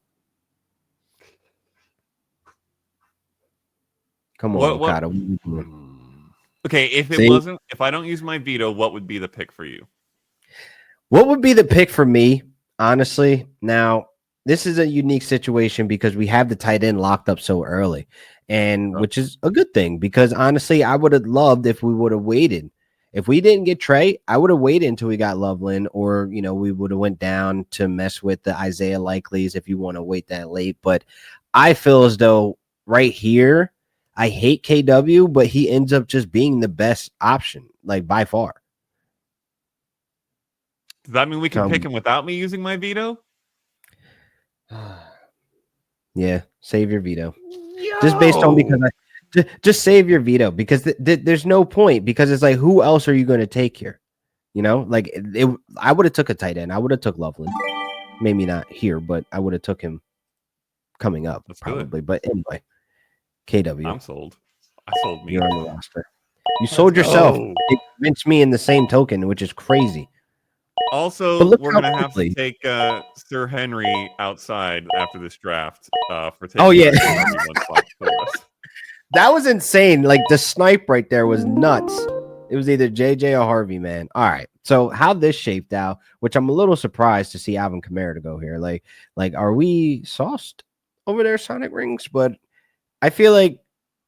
Come on, Okada. Okay, if I don't use my veto, what would be the pick for you? What would be the pick for me, honestly? Now, this is a unique situation because we have the tight end locked up so early, and which is a good thing because honestly, I would have loved if we would have waited. If we didn't get Trey, I would have waited until we got Loveland, or we would have went down to mess with the Isaiah Likeleys if you want to wait that late. But I feel as though right here, I hate KW, but he ends up just being the best option, like by far. Does that mean we can pick him without me using my veto? Yeah, save your veto. Just based on because just save your veto because there's no point because it's like who else are you going to take here? You know, like I would have took a tight end. I would have took Loveland. Maybe not here, but I would have took him coming up. Let's probably. do it. But anyway, KW. I'm sold. I sold me. You're on the roster. You sold yourself. It convinced me in the same token, which is crazy. Also, we're going to have to take Sir Henry outside after this draft for taking RB1 spot for us. That was insane. Like the snipe right there was nuts. It was either JJ or Harvey, man. All right. So how this shaped out, which I'm a little surprised to see Alvin Kamara to go here. Like, are we sauced over there, Sonic Rings? But I feel like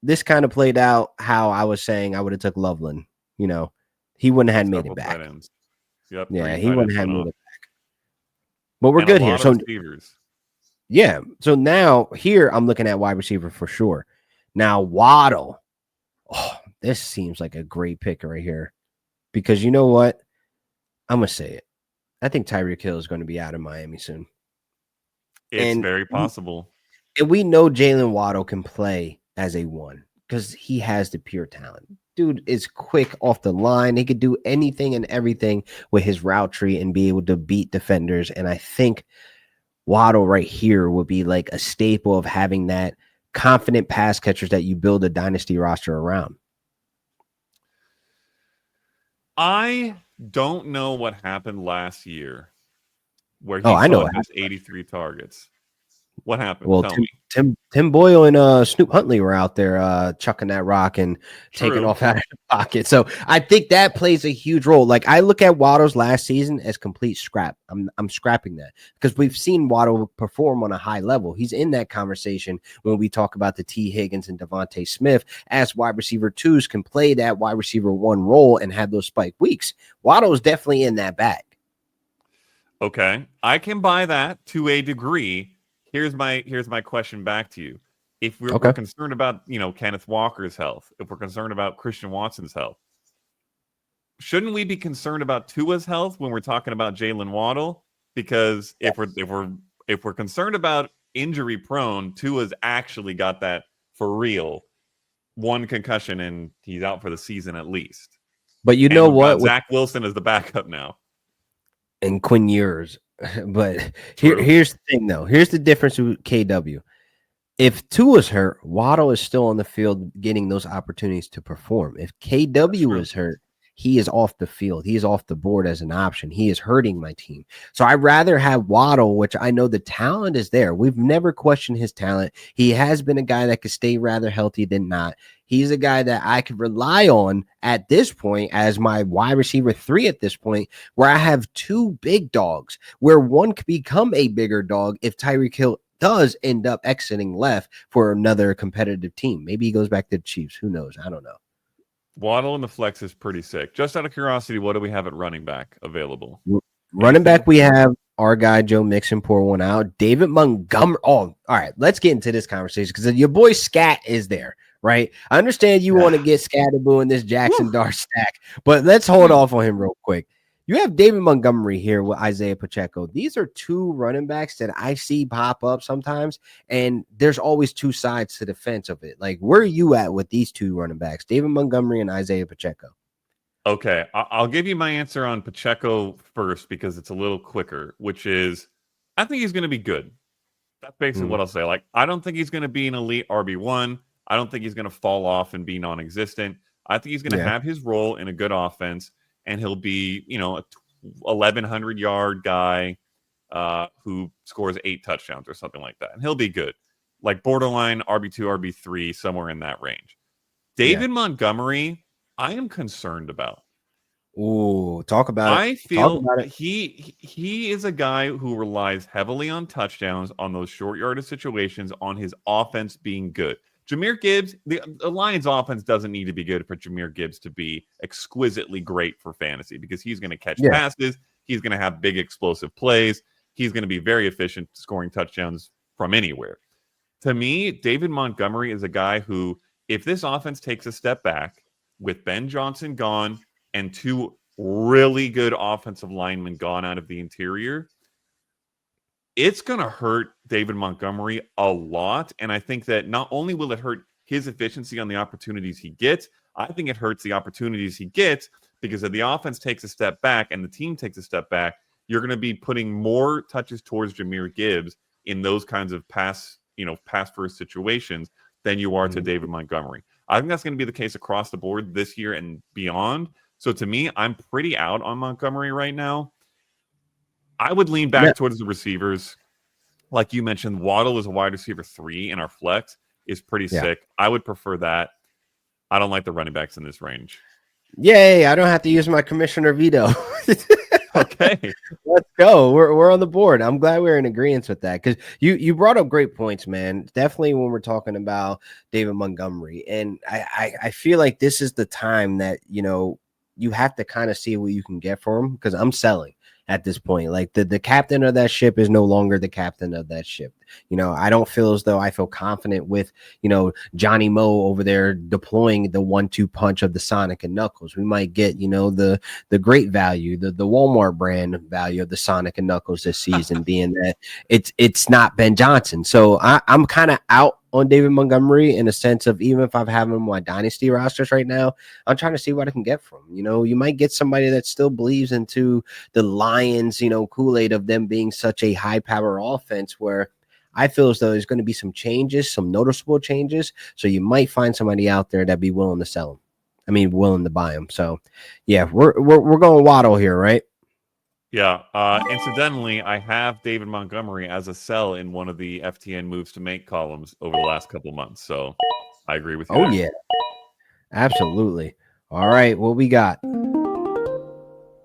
this kind of played out how I was saying I would have took Loveland. You know, he wouldn't have made it back. Yep. Yeah, he wouldn't have made it back. But we're and good here. So receivers. Yeah. So now here I'm looking at wide receiver for sure. Now Waddle. Oh, this seems like a great pick right here. Because you know what? I'm gonna say it. I think Tyreek Hill is going to be out of Miami soon. It's very possible. And we know Jalen Waddle can play as a one because he has the pure talent. Dude is quick off the line. He could do anything and everything with his route tree and be able to beat defenders. And I think Waddle right here would be like a staple of having that confident pass catchers that you build a dynasty roster around. I don't know what happened last year where he saw just 83 targets. What happened? Well, Tell me. Tim Boyle and Snoop Huntley were out there chucking that rock and taking off out of the pocket. So I think that plays a huge role. Like I look at Waddle's last season as complete scrap. I'm scrapping that because we've seen Waddle perform on a high level. He's in that conversation when we talk about the T. Higgins and Devontae Smith as wide receiver twos can play that wide receiver one role and have those spike weeks. Waddle is definitely in that bag. Okay, I can buy that to a degree. Here's my question back to you. If we're concerned about, Kenneth Walker's health, if we're concerned about Christian Watson's health, shouldn't we be concerned about Tua's health when we're talking about Jalen Waddle? Because if we're concerned about injury prone, Tua's actually got that for real. One concussion and he's out for the season at least. But you know what? Zach Wilson is the backup now. And Quinn Ewers. But here's the thing, though. Here's the difference with KW. If Tua's hurt, Waddle is still on the field getting those opportunities to perform. If KW is hurt, he is off the field. He is off the board as an option. He is hurting my team. So I'd rather have Waddle, which I know the talent is there. We've never questioned his talent. He has been a guy that could stay rather healthy than not. He's a guy that I could rely on at this point as my wide receiver 3 at this point, where I have two big dogs, where one could become a bigger dog if Tyreek Hill does end up exiting left for another competitive team. Maybe he goes back to the Chiefs. Who knows? I don't know. Waddle in the flex is pretty sick. Just out of curiosity, what do we have at running back available? Running back, we have our guy Joe Mixon, pour one out. David Montgomery. Oh, all right. Let's get into this conversation because your boy Scat is there. Right. I understand you want to get Scatterboo in this Jackson Dart stack, but let's hold off on him real quick. You have David Montgomery here with Isaiah Pacheco. These are two running backs that I see pop up sometimes, and there's always two sides to the fence of it. Like, where are you at with these two running backs, David Montgomery and Isaiah Pacheco? Okay, I'll give you my answer on Pacheco first because it's a little quicker, which is I think he's going to be good. That's basically what I'll say. Like, I don't think he's going to be an elite RB1. I don't think he's going to fall off and be non-existent. I think he's going to have his role in a good offense, and he'll be, a 1,100-yard guy who scores 8 touchdowns or something like that. And he'll be good. Like borderline RB2, RB3, somewhere in that range. David Montgomery, I am concerned about. Ooh, talk about it. I feel he is a guy who relies heavily on touchdowns on those short yardage situations on his offense being good. Jahmyr Gibbs, the Lions offense doesn't need to be good for Jahmyr Gibbs to be exquisitely great for fantasy because he's going to catch passes. He's going to have big explosive plays. He's going to be very efficient scoring touchdowns from anywhere. To me, David Montgomery is a guy who, if this offense takes a step back with Ben Johnson gone and 2 really good offensive linemen gone out of the interior, it's going to hurt David Montgomery a lot. And I think that not only will it hurt his efficiency on the opportunities he gets, I think it hurts the opportunities he gets because if the offense takes a step back and the team takes a step back, you're going to be putting more touches towards Jahmyr Gibbs in those kinds of pass first situations than you are to David Montgomery. I think that's going to be the case across the board this year and beyond. So to me, I'm pretty out on Montgomery right now. I would lean back towards the receivers. Like you mentioned, Waddle is a wide receiver 3 in our flex, is pretty sick. I would prefer that. I don't like the running backs in this range. Yay, I don't have to use my commissioner veto. Okay. Let's go. We're on the board. I'm glad we're in agreement with that because you brought up great points, man. Definitely when we're talking about David Montgomery. And I feel like this is the time that, you have to kind of see what you can get for him because I'm selling at this point. Like the captain of that ship is no longer the captain of that ship. I don't feel as though I feel confident with, Johnny Moe over there deploying the 1-2 punch of the Sonic and Knuckles. We might get, the great value, the Walmart brand value of the Sonic and Knuckles this season being that it's not Ben Johnson. So I'm kind of out on David Montgomery in a sense of even if I have him on my dynasty rosters right now, I'm trying to see what I can get from him. You might get somebody that still believes into the Lions, Kool-Aid of them being such a high power offense where I feel as though there's going to be some changes, some noticeable changes. So you might find somebody out there that'd be willing to sell him. I mean, willing to buy him. So yeah, we're going Waddle here, right? Yeah. Incidentally, I have David Montgomery as a sell in one of the FTN moves to make columns over the last couple of months. So I agree with you. Oh, yeah. Absolutely. All right. What we got?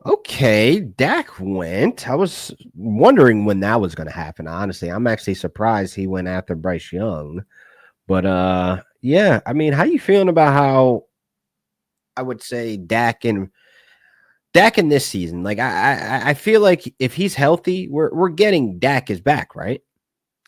Okay. Dak went. I was wondering when that was going to happen. Honestly, I'm actually surprised he went after Bryce Young. But yeah, I mean, how you feeling about how I would say Dak in this season? Like I feel like if he's healthy, we're getting Dak is back, right?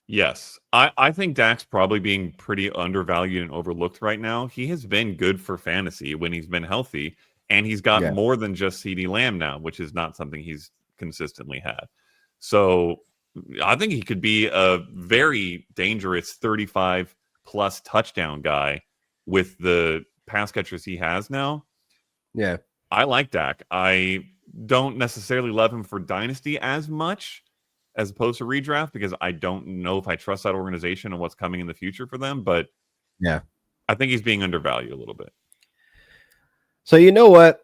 Yes. I think Dak's probably being pretty undervalued and overlooked right now. He has been good for fantasy when he's been healthy, and he's got more than just CeeDee Lamb now, which is not something he's consistently had. So I think he could be a very dangerous 35 plus touchdown guy with the pass catchers he has now. Yeah. I like Dak. I don't necessarily love him for dynasty as much as opposed to redraft because I don't know if I trust that organization and what's coming in the future for them. But yeah, I think he's being undervalued a little bit. So you know what?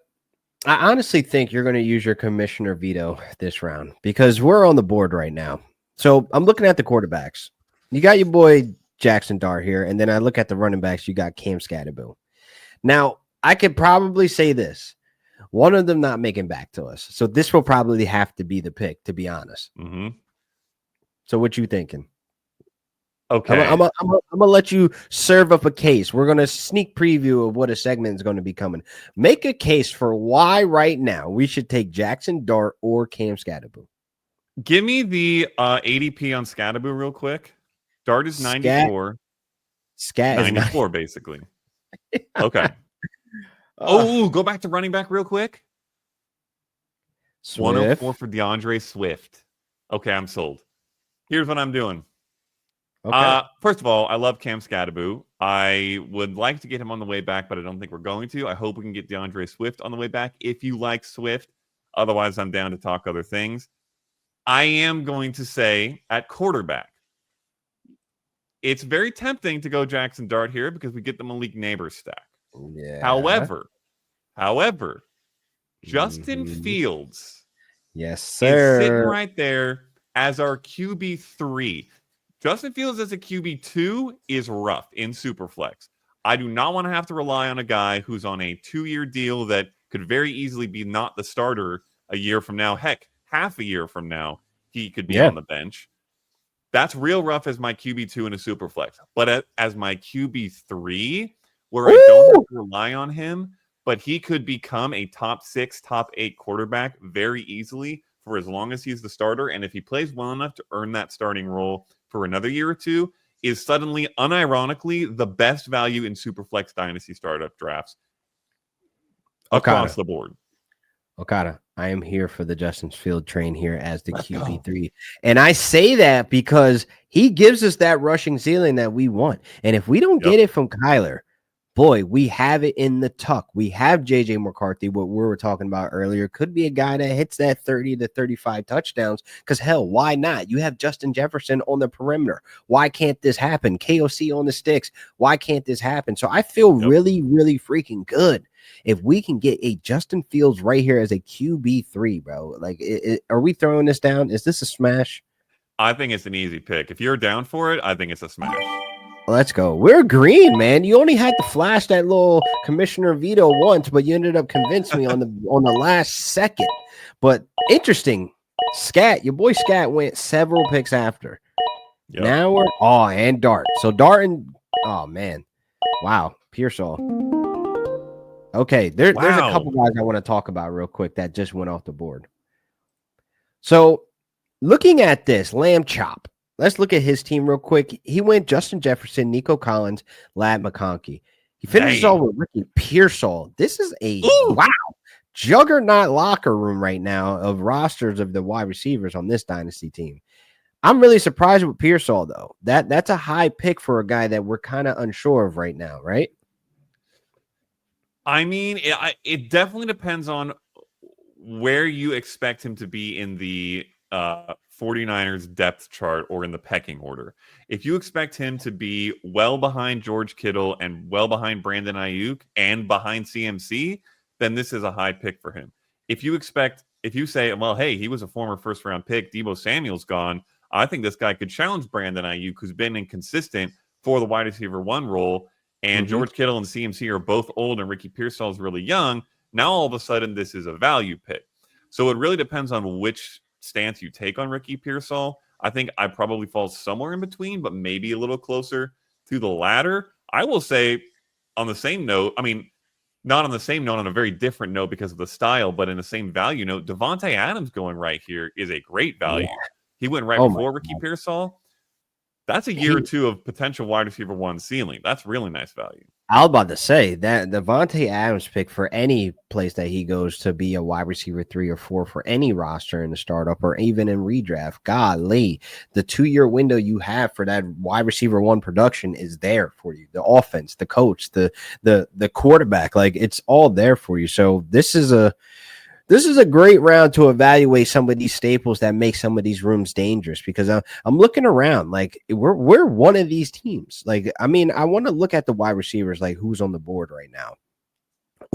I honestly think you're going to use your commissioner veto this round because we're on the board right now. So I'm looking at the quarterbacks. You got your boy Jackson Dart here, and then I look at the running backs. You got Cam Scatterbill. Now, I could probably say this. One of them not making back to us. So this will probably have to be the pick, to be honest. Mm-hmm. So what you thinking? Okay. I'm gonna let you serve up a case. We're gonna sneak preview of what a segment is going to be coming. Make a case for why right now we should take Jackson Dart or Cam Scatterbill. Give me the ADP on Scatterbill real quick. Dart is 94. Scat 94, is basically. Okay. Oh, go back to running back real quick. Swift. 104 for DeAndre Swift. Okay, I'm sold. Here's what I'm doing. Okay. First of all, I love Cam Scatterbill. I would like to get him on the way back, but I don't think we're going to. I hope we can get DeAndre Swift on the way back if you like Swift. Otherwise, I'm down to talk other things. I am going to say at quarterback, it's very tempting to go Jackson Dart here because we get the Malik Neighbors stack. Yeah. However, Justin Fields yes, sir. is sitting right there as our QB3. Justin Fields as a QB2 is rough in Superflex. I do not want to have to rely on a guy who's on a 2-year deal that could very easily be not the starter a year from now. Heck, half a year from now, he could be on the bench. That's real rough as my QB2 in a Superflex. But as my QB3, where I don't have to rely on him, but he could become a top 6, top 8 quarterback very easily for as long as he's the starter. And if he plays well enough to earn that starting role for another year or two, is suddenly, unironically, the best value in Superflex Dynasty Startup drafts across the board. Okada, I am here for the Justin Field train here as the Let's go. QB3. And I say that because he gives us that rushing ceiling that we want. And if we don't Yep. get it from Kyler, boy, we have it in the tuck. We have JJ McCarthy, what we were talking about earlier, could be a guy that hits that 30 to 35 touchdowns. Because hell, why not? You have Justin Jefferson on the perimeter. Why can't this happen? KOC on the sticks. Why can't this happen? So I feel Yep. really, really freaking good if we can get a Justin Fields right here as a QB3, bro. Like, are we throwing this down? Is this a smash? I think it's an easy pick. If you're down for it, I think it's a smash. Let's go. We're green, man. You only had to flash that little commissioner veto once, but you ended up convincing me on the last second. But interesting. Scat, your boy Scat went several picks after. Yep. Now we're and Dart. So Dart and man. Wow. Pearsall. Okay, there's a couple guys I want to talk about real quick that just went off the board. So looking at this, Lamb Chop. Let's look at his team real quick. He went Justin Jefferson, Nico Collins, Ladd McConkey. He finishes all with Ricky Pearsall. This is a wow juggernaut locker room right now of rosters of the wide receivers on this dynasty team. I'm really surprised with Pearsall though. That's a high pick for a guy that we're kind of unsure of right now, right? I mean, it definitely depends on where you expect him to be in the 49ers depth chart or in the pecking order. If you expect him to be well behind George Kittle and well behind Brandon Ayuk and behind CMC, then this is a high pick for him. If you say, well, hey, he was a former first round pick, Deebo Samuel's gone, I think this guy could challenge Brandon Ayuk, who's been inconsistent for the wide receiver one role. And George Kittle and CMC are both old and Ricky Pearsall is really young. Now, all of a sudden, this is a value pick. So it really depends on which stance you take on Ricky Pearsall. I think I probably fall somewhere in between, but maybe a little closer to the latter. I will say on the same note, I mean, not on the same note, on a very different note because of the style, but in the same value note, Devontae Adams going right here is a great value. Yeah. He went right before Ricky Pearsall. That's a year or two of potential wide receiver one ceiling. That's really nice value. I was about to say that Devontae Adams pick for any place that he goes to be a wide receiver 3 or 4 for any roster in the startup or even in redraft. Golly, the 2-year window you have for that wide receiver 1 production is there for you. The offense, the coach, the quarterback, like it's all there for you. So this is a great round to evaluate some of these staples that make some of these rooms dangerous because I'm looking around like we're one of these teams. Like, I mean, I want to look at the wide receivers, like who's on the board right now.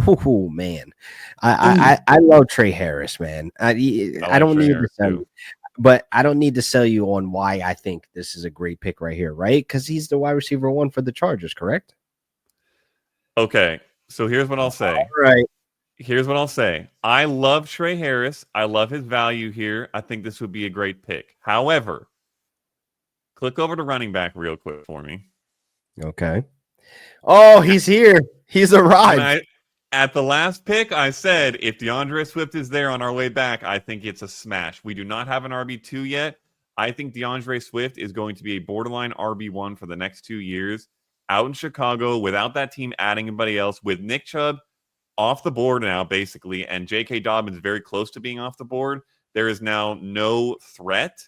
Oh man, I love Trey Harris, man. I don't need to tell you, but I don't need to sell you on why I think this is a great pick right here, right? Because he's the wide receiver 1 for the Chargers, correct? Okay, so here's what I'll say. All right. Here's what I'll say. I love Trey Harris. I love his value here. I think this would be a great pick. However, click over to running back real quick for me. Okay. Oh, he's here. He's arrived. At the last pick, I said, if DeAndre Swift is there on our way back, I think it's a smash. We do not have an RB2 yet. I think DeAndre Swift is going to be a borderline RB1 for the next 2 years out in Chicago without that team adding anybody else, with Nick Chubb off the board now, basically, and J.K. Dobbins very close to being off the board. There is now no threat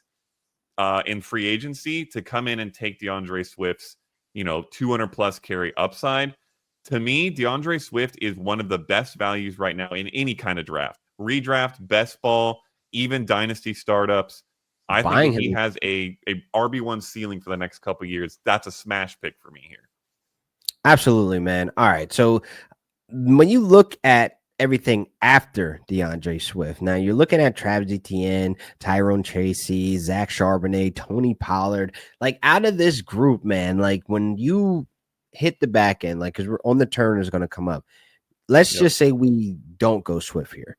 in free agency to come in and take DeAndre Swift's, 200-plus carry upside. To me, DeAndre Swift is one of the best values right now in any kind of draft. Redraft, best ball, even dynasty startups. I think if he has a RB1 ceiling for the next couple of years, that's a smash pick for me here. Absolutely, man. All right, so when you look at everything after DeAndre Swift, now you're looking at Travis Etienne, Tyrone Tracy, Zach Charbonnet, Tony Pollard. Like, out of this group, man, like when you hit the back end, like, because we're on the turn is going to come up. Let's just say we don't go Swift here.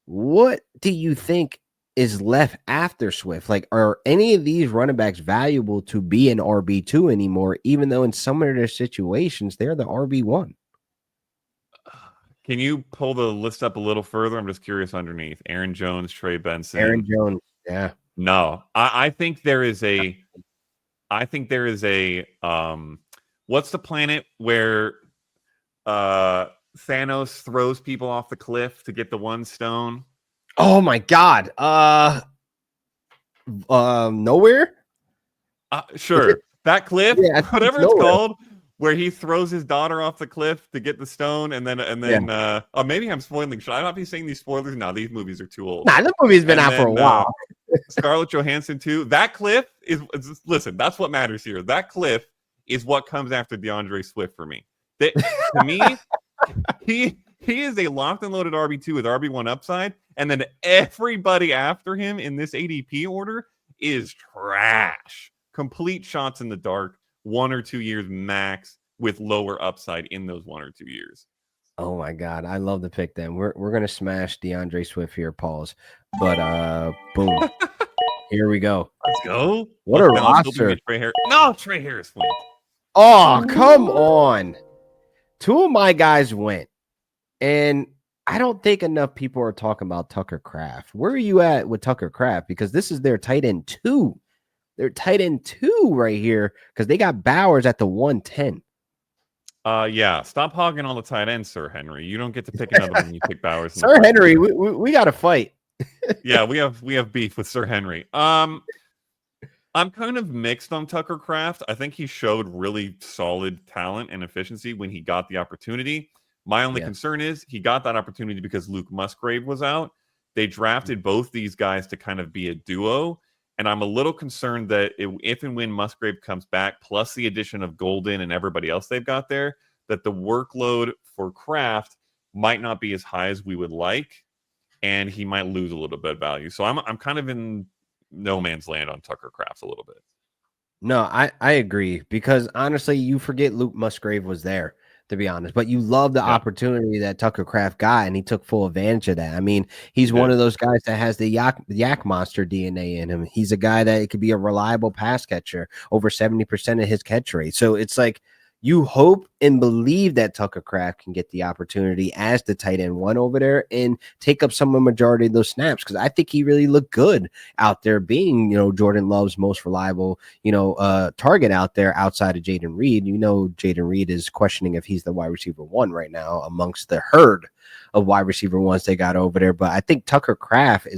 What do you think is left after Swift? Like, are any of these running backs valuable to be an RB2 anymore, even though in some of their situations they're the RB1? Can you pull the list up a little further? I'm just curious underneath. Aaron Jones, Trey Benson. Aaron Jones, yeah. No, I think there is a what's the planet where Thanos throws people off the cliff to get the one stone? Oh my God. Nowhere. Sure. That cliff, Yeah, I think it's whatever it's nowhere. called, where he throws his daughter off the cliff to get the stone, and then oh, maybe I'm spoiling. Should I not be saying these spoilers? No, these movies are too old. Nah, the movie's been And out for a then while. Scarlett Johansson too. That cliff is listen. That's what matters here. That cliff is what comes after DeAndre Swift for me. That to me, he is a locked and loaded RB2 with RB1 upside, and then everybody after him in this ADP order is trash. Complete shots in the dark, 1 or 2 years max with lower upside in those 1 or 2 years. Oh my God, I love the pick. Then we're gonna smash DeAndre Swift here, pause. But boom, here we go. Let's go. What a I was hoping to roster! get Trey Harris. No, Trey Harris went. Oh, come on. Two of my guys went, and I don't think enough people are talking about Tucker Kraft. Where are you at with Tucker Kraft? Because this is their tight end 2. They're tight end 2 right here because they got Bowers at the 110. Yeah, stop hogging all the tight ends, Sir Henry. You don't get to pick another one when you pick Bowers. Sir Henry, we got to fight. Yeah, we have beef with Sir Henry. I'm kind of mixed on Tucker Kraft. I think he showed really solid talent and efficiency when he got the opportunity. My only concern is he got that opportunity because Luke Musgrave was out. They drafted both these guys to kind of be a duo. And I'm a little concerned that if and when Musgrave comes back, plus the addition of Golden and everybody else they've got there, that the workload for Kraft might not be as high as we would like, and he might lose a little bit of value. So I'm kind of in no man's land on Tucker Kraft a little bit. No, I agree because honestly, you forget Luke Musgrave was there, to be honest, but you love the opportunity that Tucker Kraft got, and he took full advantage of that. I mean, he's one of those guys that has the yak monster DNA in him. He's a guy that could be a reliable pass catcher, over 70% of his catch rate. So it's like you hope and believe that Tucker Kraft can get the opportunity as the tight end 1 over there and take up some of the majority of those snaps, because I think he really looked good out there being, Jordan Love's most reliable, target out there outside of Jaden Reed. Jaden Reed is questioning if he's the wide receiver 1 right now amongst the herd of wide receiver 1s they got over there. But I think Tucker Kraft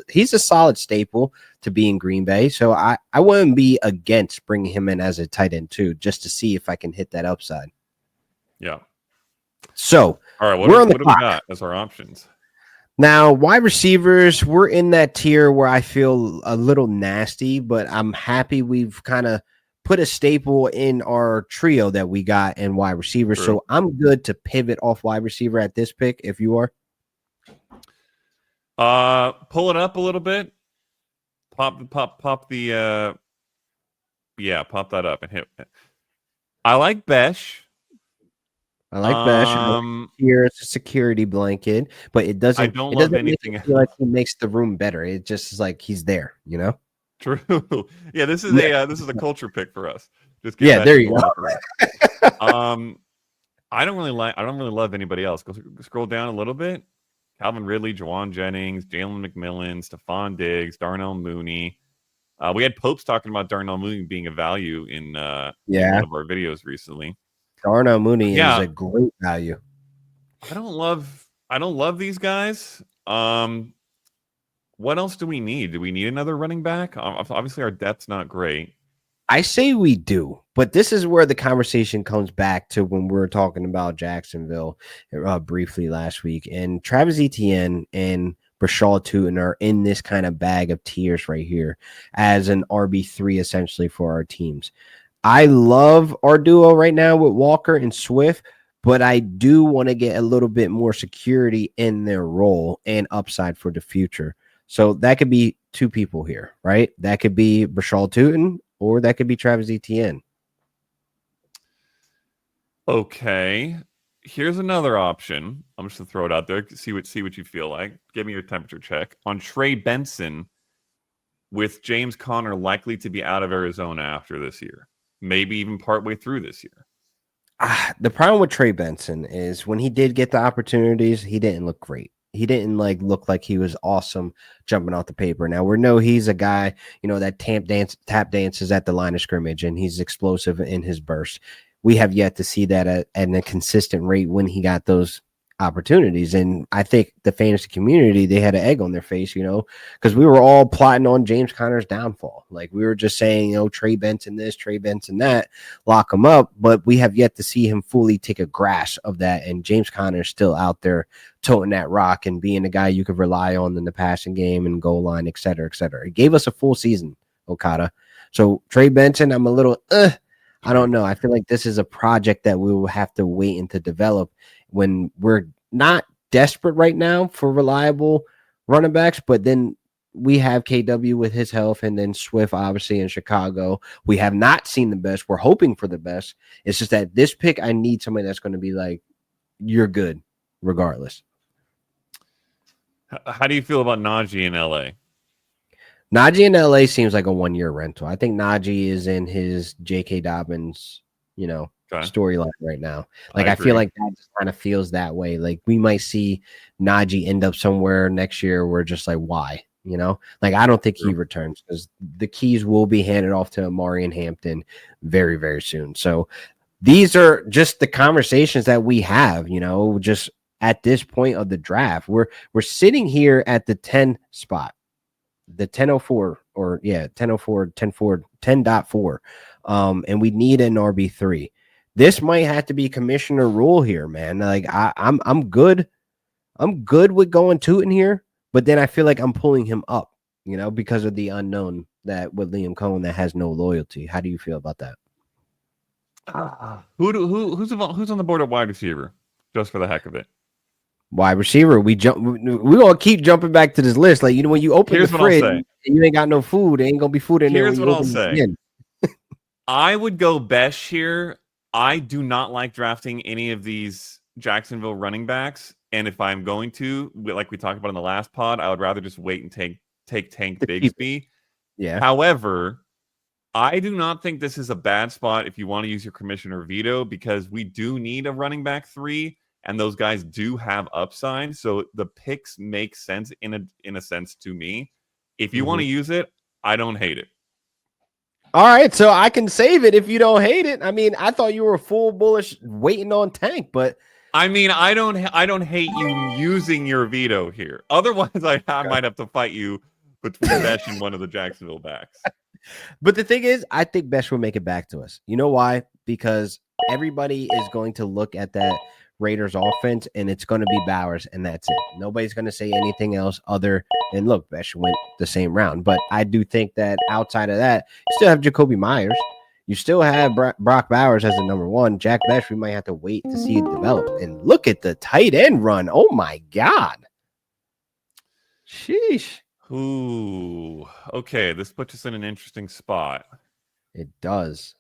he's a solid staple to be in Green Bay. So I wouldn't be against bringing him in as a tight end 2 just to see if I can hit that upside. Yeah. So all right, what do we got as our options? Now, wide receivers, we're in that tier where I feel a little nasty, but I'm happy we've kind of put a staple in our trio that we got in wide receivers. True. So I'm good to pivot off wide receiver at this pick if you are. Pull it up a little bit. Pop the pop that up and hit. I like Besh. Here it's a security blanket, but it doesn't. I don't love anything. Feel like he makes the room better. It just is like he's there, True. Yeah, this is a culture pick for us. Just there you go. I don't really love anybody else. Go scroll down a little bit. Calvin Ridley, Jawan Jennings, Jalen McMillan, Stephon Diggs, Darnell Mooney. We had Popes talking about Darnell Mooney being a value in one of our videos recently. Darnell Mooney is a great value. I don't love these guys. What else do we need? Do we need another running back? Obviously, our depth's not great. I say we do, but this is where the conversation comes back to when we were talking about Jacksonville briefly last week. And Travis Etienne and Bhayshul Tuten are in this kind of bag of tiers right here as an RB3 essentially for our teams. I love our duo right now with Walker and Swift, but I do want to get a little bit more security in their role and upside for the future. So that could be 2 people here, right? That could be Bhayshul Tuten or that could be Travis Etienne. Okay. Here's another option. I'm just going to throw it out there. See what you feel like. Give me your temperature check. On Trey Benson, with James Conner likely to be out of Arizona after this year. Maybe even partway through this year. The problem with Trey Benson is when he did get the opportunities, he didn't look great. He didn't look like he was awesome jumping off the paper. Now we know he's a guy, that tap dances at the line of scrimmage, and he's explosive in his burst. we have yet to see that at a consistent rate when he got those opportunities. And I think the fantasy community, they had an egg on their face, because we were all plotting on James Conner's downfall. Like we were just saying, Trey Benson this, Trey Benson that, lock him up. But we have yet to see him fully take a grasp of that. And James Conner is still out there toting that rock and being a guy you could rely on in the passing game and goal line, et cetera, et cetera. It gave us a full season, Okada. So Trey Benson, I'm a little, I don't know. I feel like this is a project that we will have to wait and to develop when we're not desperate right now for reliable running backs, but then we have KW with his health and then Swift obviously in Chicago. We have not seen the best. We're hoping for the best. It's just that this pick, I need somebody that's going to be like, you're good regardless. How do you feel about Najee in LA? Najee in LA seems like a 1-year rental. I think Najee is in his J.K. Dobbins, storyline right now. Like I feel like that just kind of feels that way. Like we might see Najee end up somewhere next year where just like why, like I don't think he returns because the keys will be handed off to Amari and Hampton very, very soon. So these are just the conversations that we have, just at this point of the draft. We're sitting here at the 10 spot. The 1004 or 1004 10.4 and we need an RB3. This might have to be commissioner rule here, man. Like I'm good with going Tuten here, but then I feel like I'm pulling him up, because of the unknown that with Liam Cohen that has no loyalty. How do you feel about that? Who's on the board at wide receiver just for the heck of it? Wide receiver, we gonna keep jumping back to this list. Like when you open the fridge and you ain't got no food, there ain't gonna be food in there. Here's what I'll say. I would go Besh here. I do not like drafting any of these Jacksonville running backs, and if I'm going to, like we talked about in the last pod, I would rather just wait and take Tank Bigsby. Yeah. However, I do not think this is a bad spot if you want to use your commissioner veto because we do need a running back 3. And those guys do have upside, so the picks make sense in a sense to me. If you want to use it, I don't hate it. All right, so I can save it if you don't hate it. I mean, I thought you were full bullish waiting on Tank, but I mean, I don't hate you using your veto here. Otherwise, I might have to fight you between Besh and one of the Jacksonville backs. But the thing is, I think Besh will make it back to us. You know why? Because everybody is going to look at that Raiders offense, and it's going to be Bowers, and that's it. Nobody's going to say anything else other than, look, Besh went the same round. But I do think that outside of that, you still have Jacoby Myers. You still have Brock Bowers as the number 1. Jack Besh, we might have to wait to see it develop. And look at the tight end run. Oh, my God. Sheesh. Ooh. Okay, this puts us in an interesting spot. It does.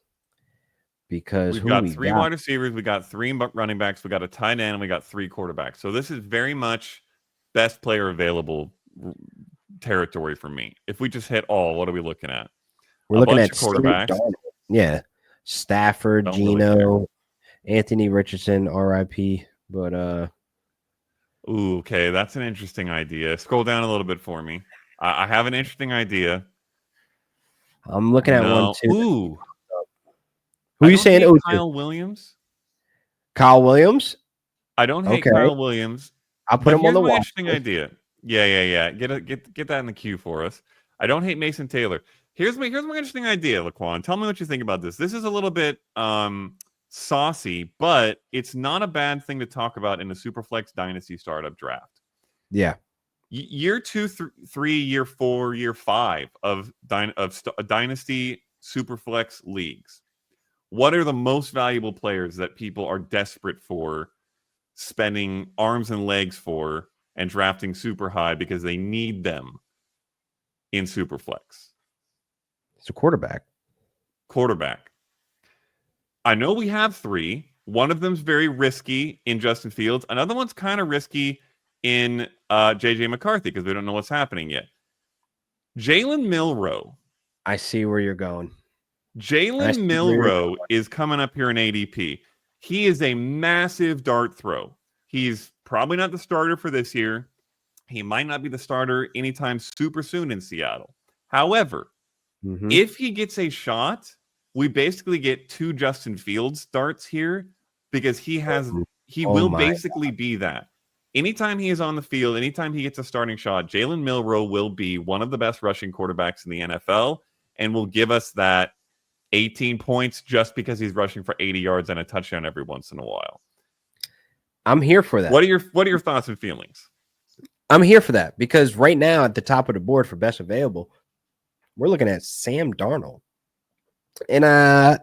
Because we've got 3 wide receivers, we got 3 running backs, we got a tight end, and we got 3 quarterbacks. So this is very much best player available territory for me. If we just hit all, what are we looking at? We're looking at quarterbacks. Yeah, Stafford, Geno, Anthony Richardson, RIP. But ooh, okay, that's an interesting idea. Scroll down a little bit for me. I have an interesting idea. I'm looking at one too. Ooh. Who are you saying? Kyle Williams. Kyle Williams? I don't hate Kyle Williams. I'll put him on the wall. Interesting idea. Yeah. Get that in the queue for us. I don't hate Mason Taylor. Here's my interesting idea, LaQuan. Tell me what you think about this. This is a little bit saucy, but it's not a bad thing to talk about in a Superflex Dynasty Startup Draft. Yeah. Year 2, 3, year 4, year 5 of Dynasty Superflex leagues. What are the most valuable players that people are desperate for spending arms and legs for and drafting super high because they need them in Superflex? It's a quarterback. I know we have 3. One of them's very risky in Justin Fields. Another one's kind of risky in JJ McCarthy because we don't know what's happening yet. Jalen Milroe. I see where you're going. Jalen Milroe is coming up here in ADP. He is a massive dart throw. He's probably not the starter for this year. He might not be the starter anytime super soon in Seattle. However, if he gets a shot, we basically get 2 Justin Fields starts here because he Oh will my basically be that. Anytime he is on the field, anytime he gets a starting shot, Jalen Milroe will be one of the best rushing quarterbacks in the NFL and will give us that 18 points just because he's rushing for 80 yards and a touchdown every once in a while. I'm here for that. What are your thoughts and feelings? I'm here for that because right now at the top of the board for best available, we're looking at Sam Darnold. And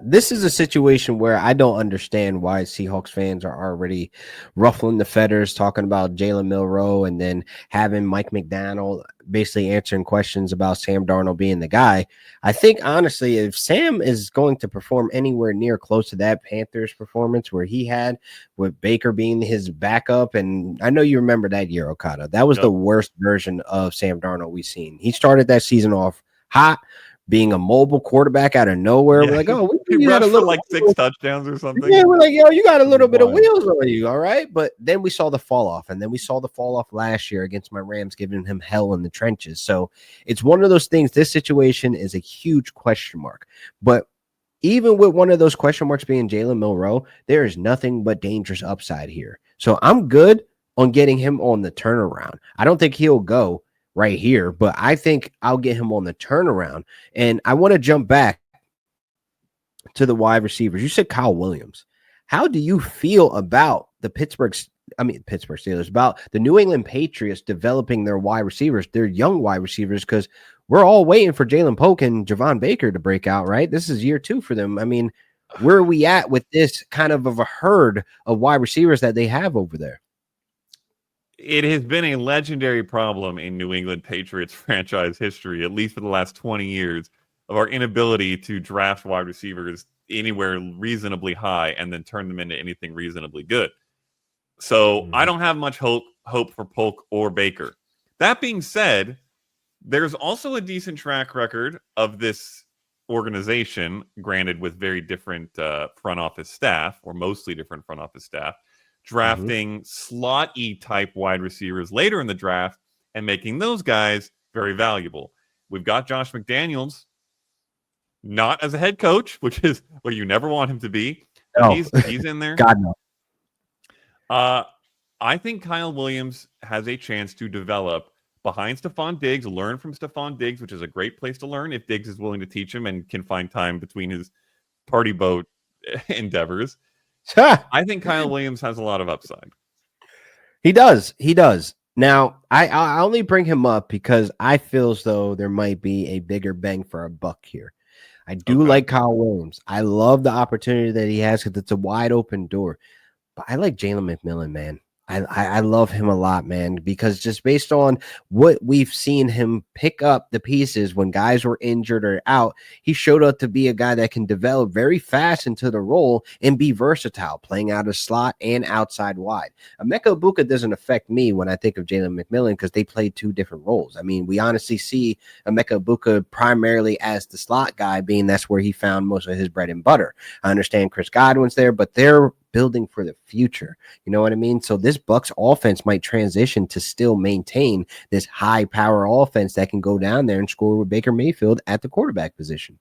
this is a situation where I don't understand why Seahawks fans are already ruffling the feathers, talking about Jalen Milroe, and then having Mike McDonald basically answering questions about Sam Darnold being the guy. I think, honestly, if Sam is going to perform anywhere near close to that Panthers performance where he had with Baker being his backup, and I know you remember that year, Okada, that was the worst version of Sam Darnold we've seen. He started that season off hot, being a mobile quarterback out of nowhere. We're like, oh, he rushed for like 6 touchdowns or something. Yeah, we're like, yo, you got a little bit of wheels on you, all right? But then we saw the fall off, and then we saw the fall off last year against my Rams, giving him hell in the trenches. So it's one of those things. This situation is a huge question mark. But even with one of those question marks being Jalen Milroe, there is nothing but dangerous upside here. So I'm good on getting him on the turnaround. I don't think he'll go right here, but I think I'll get him on the turnaround. And I want to jump back to the wide receivers. You said Kyle Williams. How do you feel about the Pittsburgh Steelers, about the New England Patriots developing their wide receivers, their young wide receivers, because we're all waiting for Jalen Polk and Javon Baker to break out, right? This is year 2 for them. I mean, where are we at with this kind of a herd of wide receivers that they have over there? It has been a legendary problem in New England Patriots franchise history, at least for the last 20 years, of our inability to draft wide receivers anywhere reasonably high and then turn them into anything reasonably good. So I don't have much hope for Polk or Baker. That being said, there's also a decent track record of this organization, granted with very different front office staff, or mostly different front office staff, drafting slot-y type wide receivers later in the draft and making those guys very valuable. We've got Josh McDaniels, not as a head coach, which is where you never want him to be. No. He's in there. God, no. I think Kyle Williams has a chance to develop behind Stephon Diggs, learn from Stephon Diggs, which is a great place to learn if Diggs is willing to teach him and can find time between his party boat endeavors. I think Kyle Williams has a lot of upside. He does. Now, I only bring him up because I feel as though there might be a bigger bang for a buck here. I do like Kyle Williams. I love the opportunity that he has because it's a wide open door. But I like Jalen McMillan, man. I love him a lot, man, because just based on what we've seen him pick up the pieces when guys were injured or out, he showed up to be a guy that can develop very fast into the role and be versatile, playing out of slot and outside wide. Emeka Egbuka doesn't affect me when I think of Jalen McMillan because they play 2 different roles. I mean, we honestly see Emeka Egbuka primarily as the slot guy, being that's where he found most of his bread and butter. I understand Chris Godwin's there, but they're building for the future. You know what I mean? So this Bucs offense might transition to still maintain this high power offense that can go down there and score with Baker Mayfield at the quarterback position.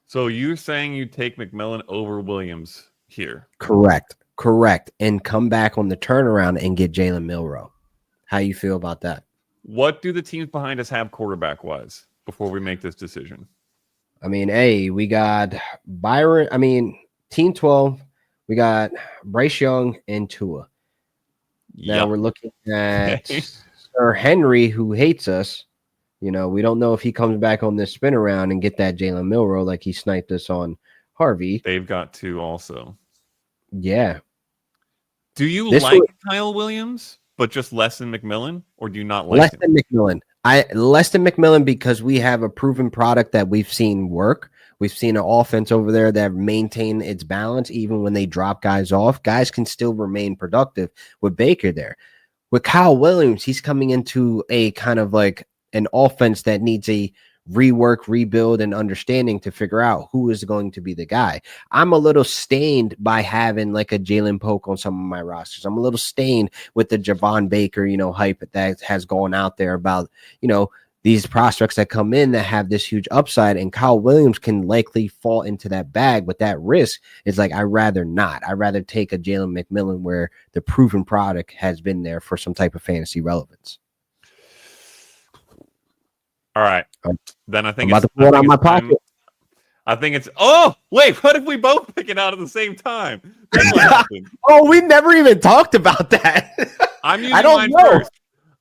So you're saying you take McMillan over Williams here? Correct. And come back on the turnaround and get Jalen Milroe. How you feel about that? What do the teams behind us have quarterback wise before we make this decision? I mean, we got Team 12, we got Bryce Young and Tua. Now we're looking at Sir Henry, who hates us. You know, we don't know if he comes back on this spin around and get that Jalen Milroe like he sniped us on Harvey. They've got 2 also. Yeah. Do you like Kyle Williams, but just less than McMillan, or do you not like less than McMillan? Less than McMillan because we have a proven product that we've seen work. We've seen an offense over there that maintain its balance even when they drop guys off. Guys can still remain productive with Baker there. With Kyle Williams, he's coming into a kind of like an offense that needs a rework, rebuild, and understanding to figure out who is going to be the guy. I'm a little stained by having like a Jalen Polk on some of my rosters. I'm a little stained with the Javon Baker, hype that has gone out there about, these prospects that come in that have this huge upside, and Kyle Williams can likely fall into that bag with that risk. It's like, I'd rather not. I'd rather take a Jalen McMillan where the proven product has been there for some type of fantasy relevance. All right. Then I think I'm about to pull it out of my pocket. I think it's. Oh, wait. What if we both pick it out at the same time? Then what happened? Oh, we never even talked about that. I'm using mine first.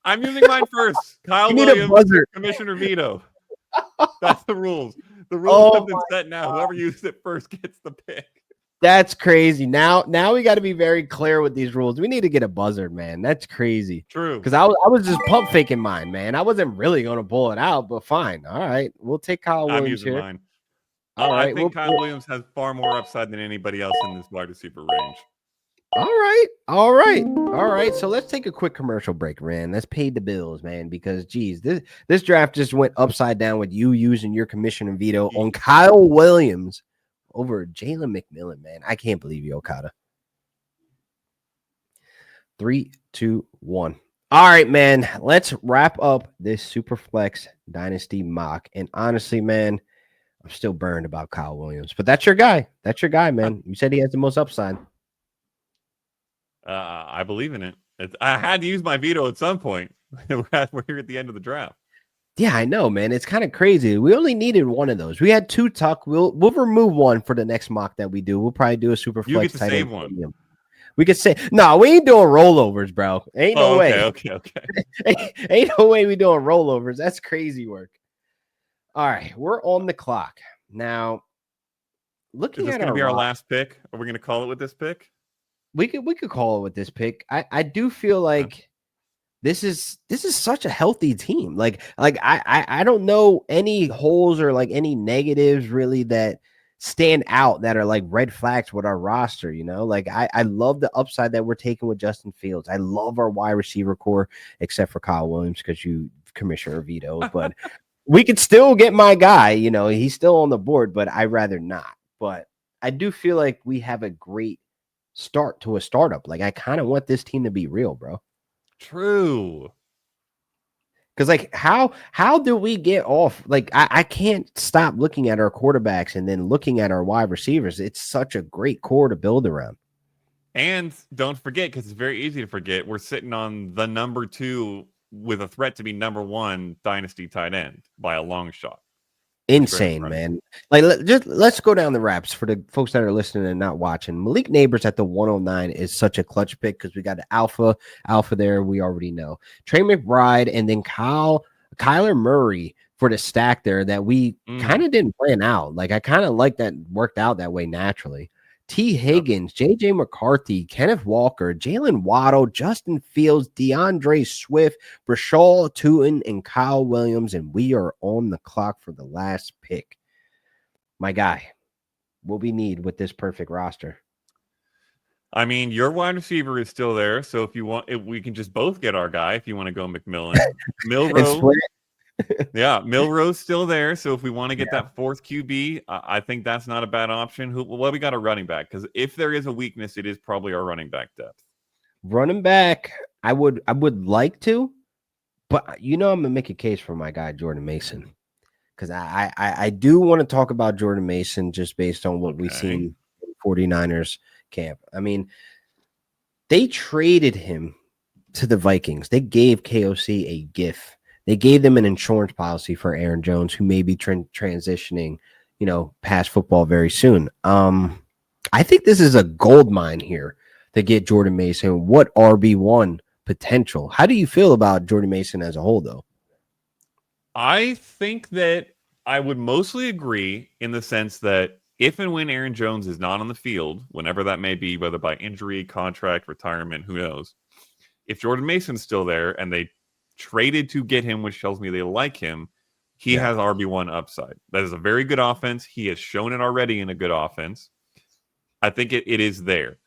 I'm using mine first. Kyle Williams, Commissioner Veto. That's the rules. The rules have been set now. Whoever uses it first gets the pick. That's crazy. Now we got to be very clear with these rules. We need to get a buzzer, man. That's crazy. True. Because I was just pump faking mine, man. I wasn't really going to pull it out, but fine. All right. We'll take Kyle Williams. I'm using here. Mine. All right. I think Kyle Williams has far more upside than anybody else in this wide receiver range. All right. So let's take a quick commercial break, man. Let's pay the bills, man, because geez, this draft just went upside down with you using your commissioner veto on Kyle Williams over Jalen McMillan, man. I can't believe you, Okada. 3, 2, 1. All right, man. Let's wrap up this Superflex Dynasty mock. And honestly, man, I'm still burned about Kyle Williams, but that's your guy. That's your guy, man. You said he has the most upside. I believe in it. I had to use my veto at some point. We're here at the end of the draft. Yeah, I know, man. It's kind of crazy. We only needed one of those. We had 2 tuck. We'll remove one for the next mock that we do. We'll probably do a super you flex. You get to save one. We could say no. We ain't doing rollovers, bro. Ain't no way. Okay. Ain't no way we doing rollovers. That's crazy work. All right, we're on the clock now. Looking Is this at going to be our last pick? Are we going to call it with this pick? We could call it with this pick. I do feel like this is such a healthy team. Like I don't know any holes or like any negatives really that stand out that are like red flags with our roster, you know? Like I love the upside that we're taking with Justin Fields. I love our wide receiver core, except for Kyle Williams because you commissioner veto, but we could still get my guy, you know, he's still on the board, but I'd rather not. But I do feel like we have a great start to a startup. Like I kind of want this team to be real, bro. True. Because like how do we get off? Like I can't stop looking at our quarterbacks and then looking at our wide receivers. It's such a great core to build around. And don't forget, because it's very easy to forget, we're sitting on the number 2 with a threat to be number 1 dynasty tight end by a long shot. Insane, man. Like let's go down the wraps for the folks that are listening and not watching. Malik Neighbors at the 109 is such a clutch pick because we got the alpha there. We already know Trey McBride and then Kyler Murray for the stack there that we kind of didn't plan out. Like I kind of like that worked out that way naturally. T. Higgins, J.J. McCarthy, Kenneth Walker, Jalen Waddle, Justin Fields, DeAndre Swift, Bhayshul Tuten, and Kyle Williams, and we are on the clock for the last pick. My guy, what we need with this perfect roster. I mean, your wide receiver is still there, so if you want, we can just both get our guy if you want to go McMillan. Milroe. Yeah, Milroe's still there. So if we want to get that 4th QB, I think that's not a bad option. Well, we got a running back because if there is a weakness, it is probably our running back depth. Running back, I would like to, but you know I'm gonna make a case for my guy Jordan Mason because I do want to talk about Jordan Mason just based on what we've seen in 49ers camp. I mean, they traded him to the Vikings. They gave KOC a gift. They gave them an insurance policy for Aaron Jones, who may be transitioning, you know, past football very soon. I think this is a gold mine here to get Jordan Mason. What RB1 potential? How do you feel about Jordan Mason as a whole, though? I think that I would mostly agree in the sense that if and when Aaron Jones is not on the field, whenever that may be, whether by injury, contract, retirement, who knows, if Jordan Mason's still there and they traded to get him, which tells me they like him, he has RB1 upside. That is a very good offense. He has shown it already in a good offense. I think it is there.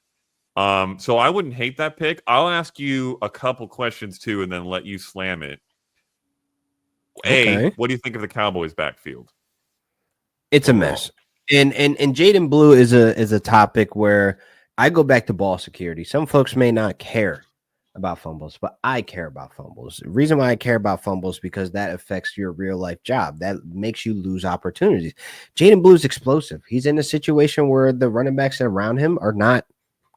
So I wouldn't hate that pick. I'll ask you a couple questions too and then let you slam it. What do you think of the Cowboys backfield? It's a mess. And Jaden Blue is a topic where I go back to ball security. Some folks may not care about fumbles, but I care about fumbles. The reason why I care about fumbles because that affects your real life job. That makes you lose opportunities. Jaden Blue's explosive. He's in a situation where the running backs around him are not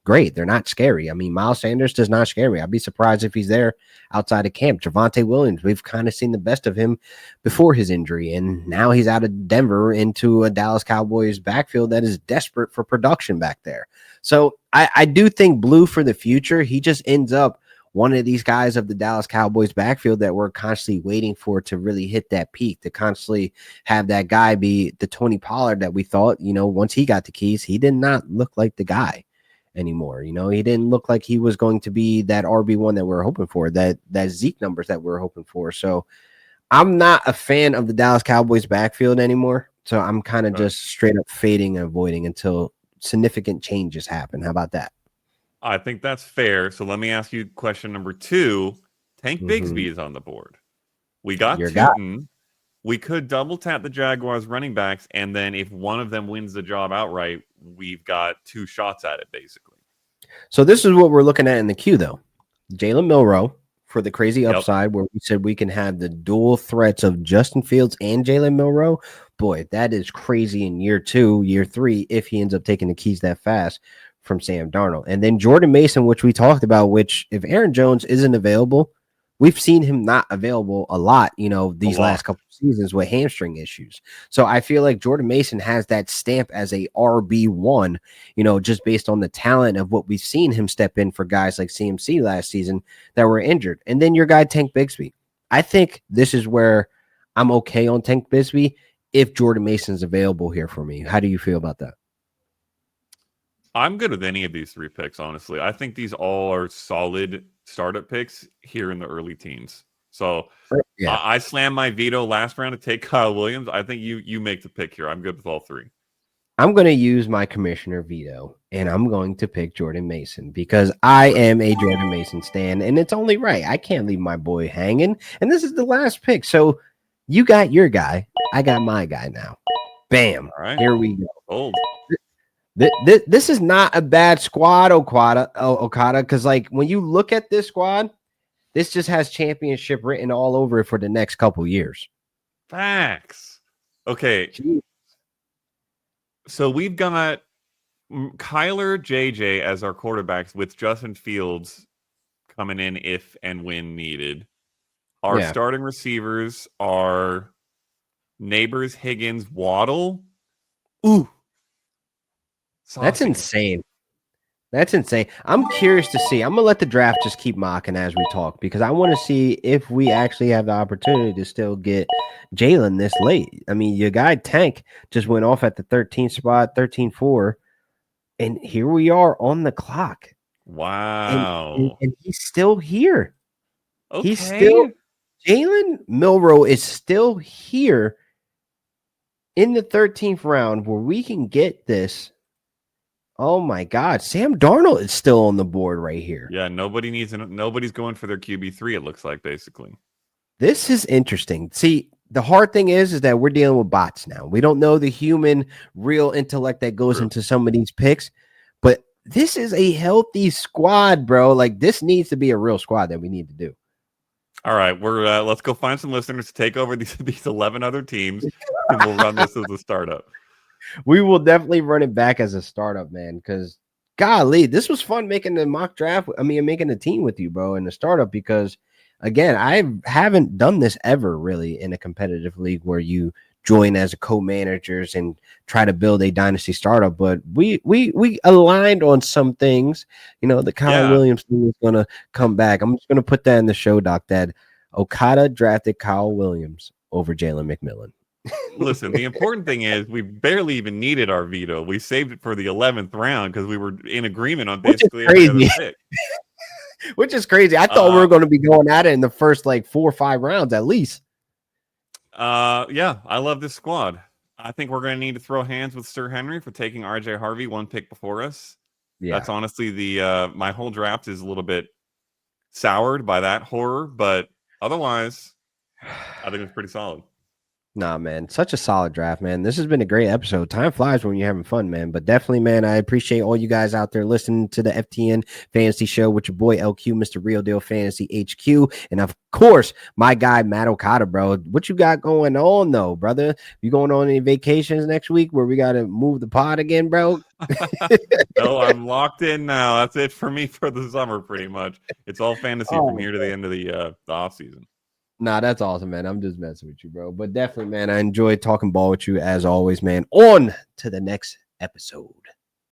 great. They're not scary. I mean, Miles Sanders does not scare me. I'd be surprised if he's there outside of camp. Javonte Williams, we've kind of seen the best of him before his injury, and now he's out of Denver into a Dallas Cowboys backfield that is desperate for production back there. So I do think Blue for the future, he just ends up one of these guys of the Dallas Cowboys backfield that we're constantly waiting for to really hit that peak, to constantly have that guy be the Tony Pollard that we thought, once he got the keys, he did not look like the guy anymore. He didn't look like he was going to be that RB1 that we are hoping for, that Zeke numbers that we are hoping for. So I'm not a fan of the Dallas Cowboys backfield anymore. So I'm kind of just straight up fading and avoiding until significant changes happen. How about that? I think that's fair. So let me ask you question number 2. Tank Bigsby is on the board. We got Tuten. We could double tap the Jaguars running backs, and then if one of them wins the job outright, we've got 2 shots at it, basically. So this is what we're looking at in the queue, though. Jalen Milroe for the crazy upside, where we said we can have the dual threats of Justin Fields and Jalen Milroe. Boy, that is crazy in year 2, year 3, if he ends up taking the keys that fast from Sam Darnold. And then Jordan Mason, which we talked about, which if Aaron Jones isn't available, we've seen him not available a lot, these last couple of seasons with hamstring issues. So I feel like Jordan Mason has that stamp as a RB1, just based on the talent of what we've seen him step in for guys like CMC last season that were injured. And then your guy, Tank Bigsby. I think this is where I'm okay on Tank Bigsby if Jordan Mason's available here for me. How do you feel about that? I'm good with any of these 3 picks, honestly. I think these all are solid startup picks here in the early teens. So I slammed my veto last round to take Kyle Williams. I think you make the pick here. I'm good with all 3. I'm going to use my commissioner veto, and I'm going to pick Jordan Mason because I am a Jordan Mason stan, and it's only right. I can't leave my boy hanging, and this is the last pick. So you got your guy. I got my guy now. Bam. All right. Here we go. Old. This is not a bad squad, Okada, because like when you look at this squad, this just has championship written all over it for the next couple years. Facts. Okay. Jeez. So we've got Kyler, JJ as our quarterbacks with Justin Fields coming in if and when needed. Our starting receivers are Neighbors, Higgins, Waddle. Ooh. Saucy. That's insane. That's insane. I'm curious to see. I'm going to let the draft just keep mocking as we talk because I want to see if we actually have the opportunity to still get Jalen this late. I mean, your guy Tank just went off at the 13th spot, 13-4, and here we are on the clock. Wow. And he's still here. Okay. He's still – Jalen Milroe is still here in the 13th round where we can get this. Oh my God, Sam Darnold is still on the board right here. Yeah, nobody's going for their QB3, it looks like, basically. This is interesting. See, the hard thing is that we're dealing with bots now. We don't know the human real intellect that goes into some of these picks, but this is a healthy squad, bro. Like this needs to be a real squad that we need to do. All right, we're let's go find some listeners to take over these 11 other teams, and we'll run this as a startup. We will definitely run it back as a startup, man, because golly, this was fun making the mock draft. I mean, making the team with you, bro, in the startup because, again, I haven't done this ever really in a competitive league where you join as a co-managers and try to build a dynasty startup. But we aligned on some things. The Kyle Williams thing is going to come back. I'm just going to put that in the show, Doc, that Okada drafted Kyle Williams over Jalen McMillan. Listen, the important thing is we barely even needed our veto. We saved it for the 11th round because we were in agreement on basically every other pick. Which is crazy. I thought we were going to be going at it in the first 4 or 5 rounds at least. Yeah, I love this squad. I think we're going to need to throw hands with Sir Henry for taking RJ Harvey 1 pick before us. Yeah. That's honestly my whole draft is a little bit soured by that horror, but otherwise, I think it's pretty solid. Nah, man, such a solid draft, man. This has been a great episode. Time flies when you're having fun, man. But definitely, man, I appreciate all you guys out there listening to the FTN Fantasy Show with your boy LQ, Mr. Real Deal Fantasy HQ, and of course, my guy Matt Okada, bro. What you got going on, though, brother? You going on any vacations next week where we got to move the pod again, bro? No, I'm locked in now. That's it for me for the summer, pretty much. It's all fantasy from here to the end of the off season. Nah, that's awesome, man. I'm just messing with you, bro. But definitely, man, I enjoyed talking ball with you as always, man. On to the next episode.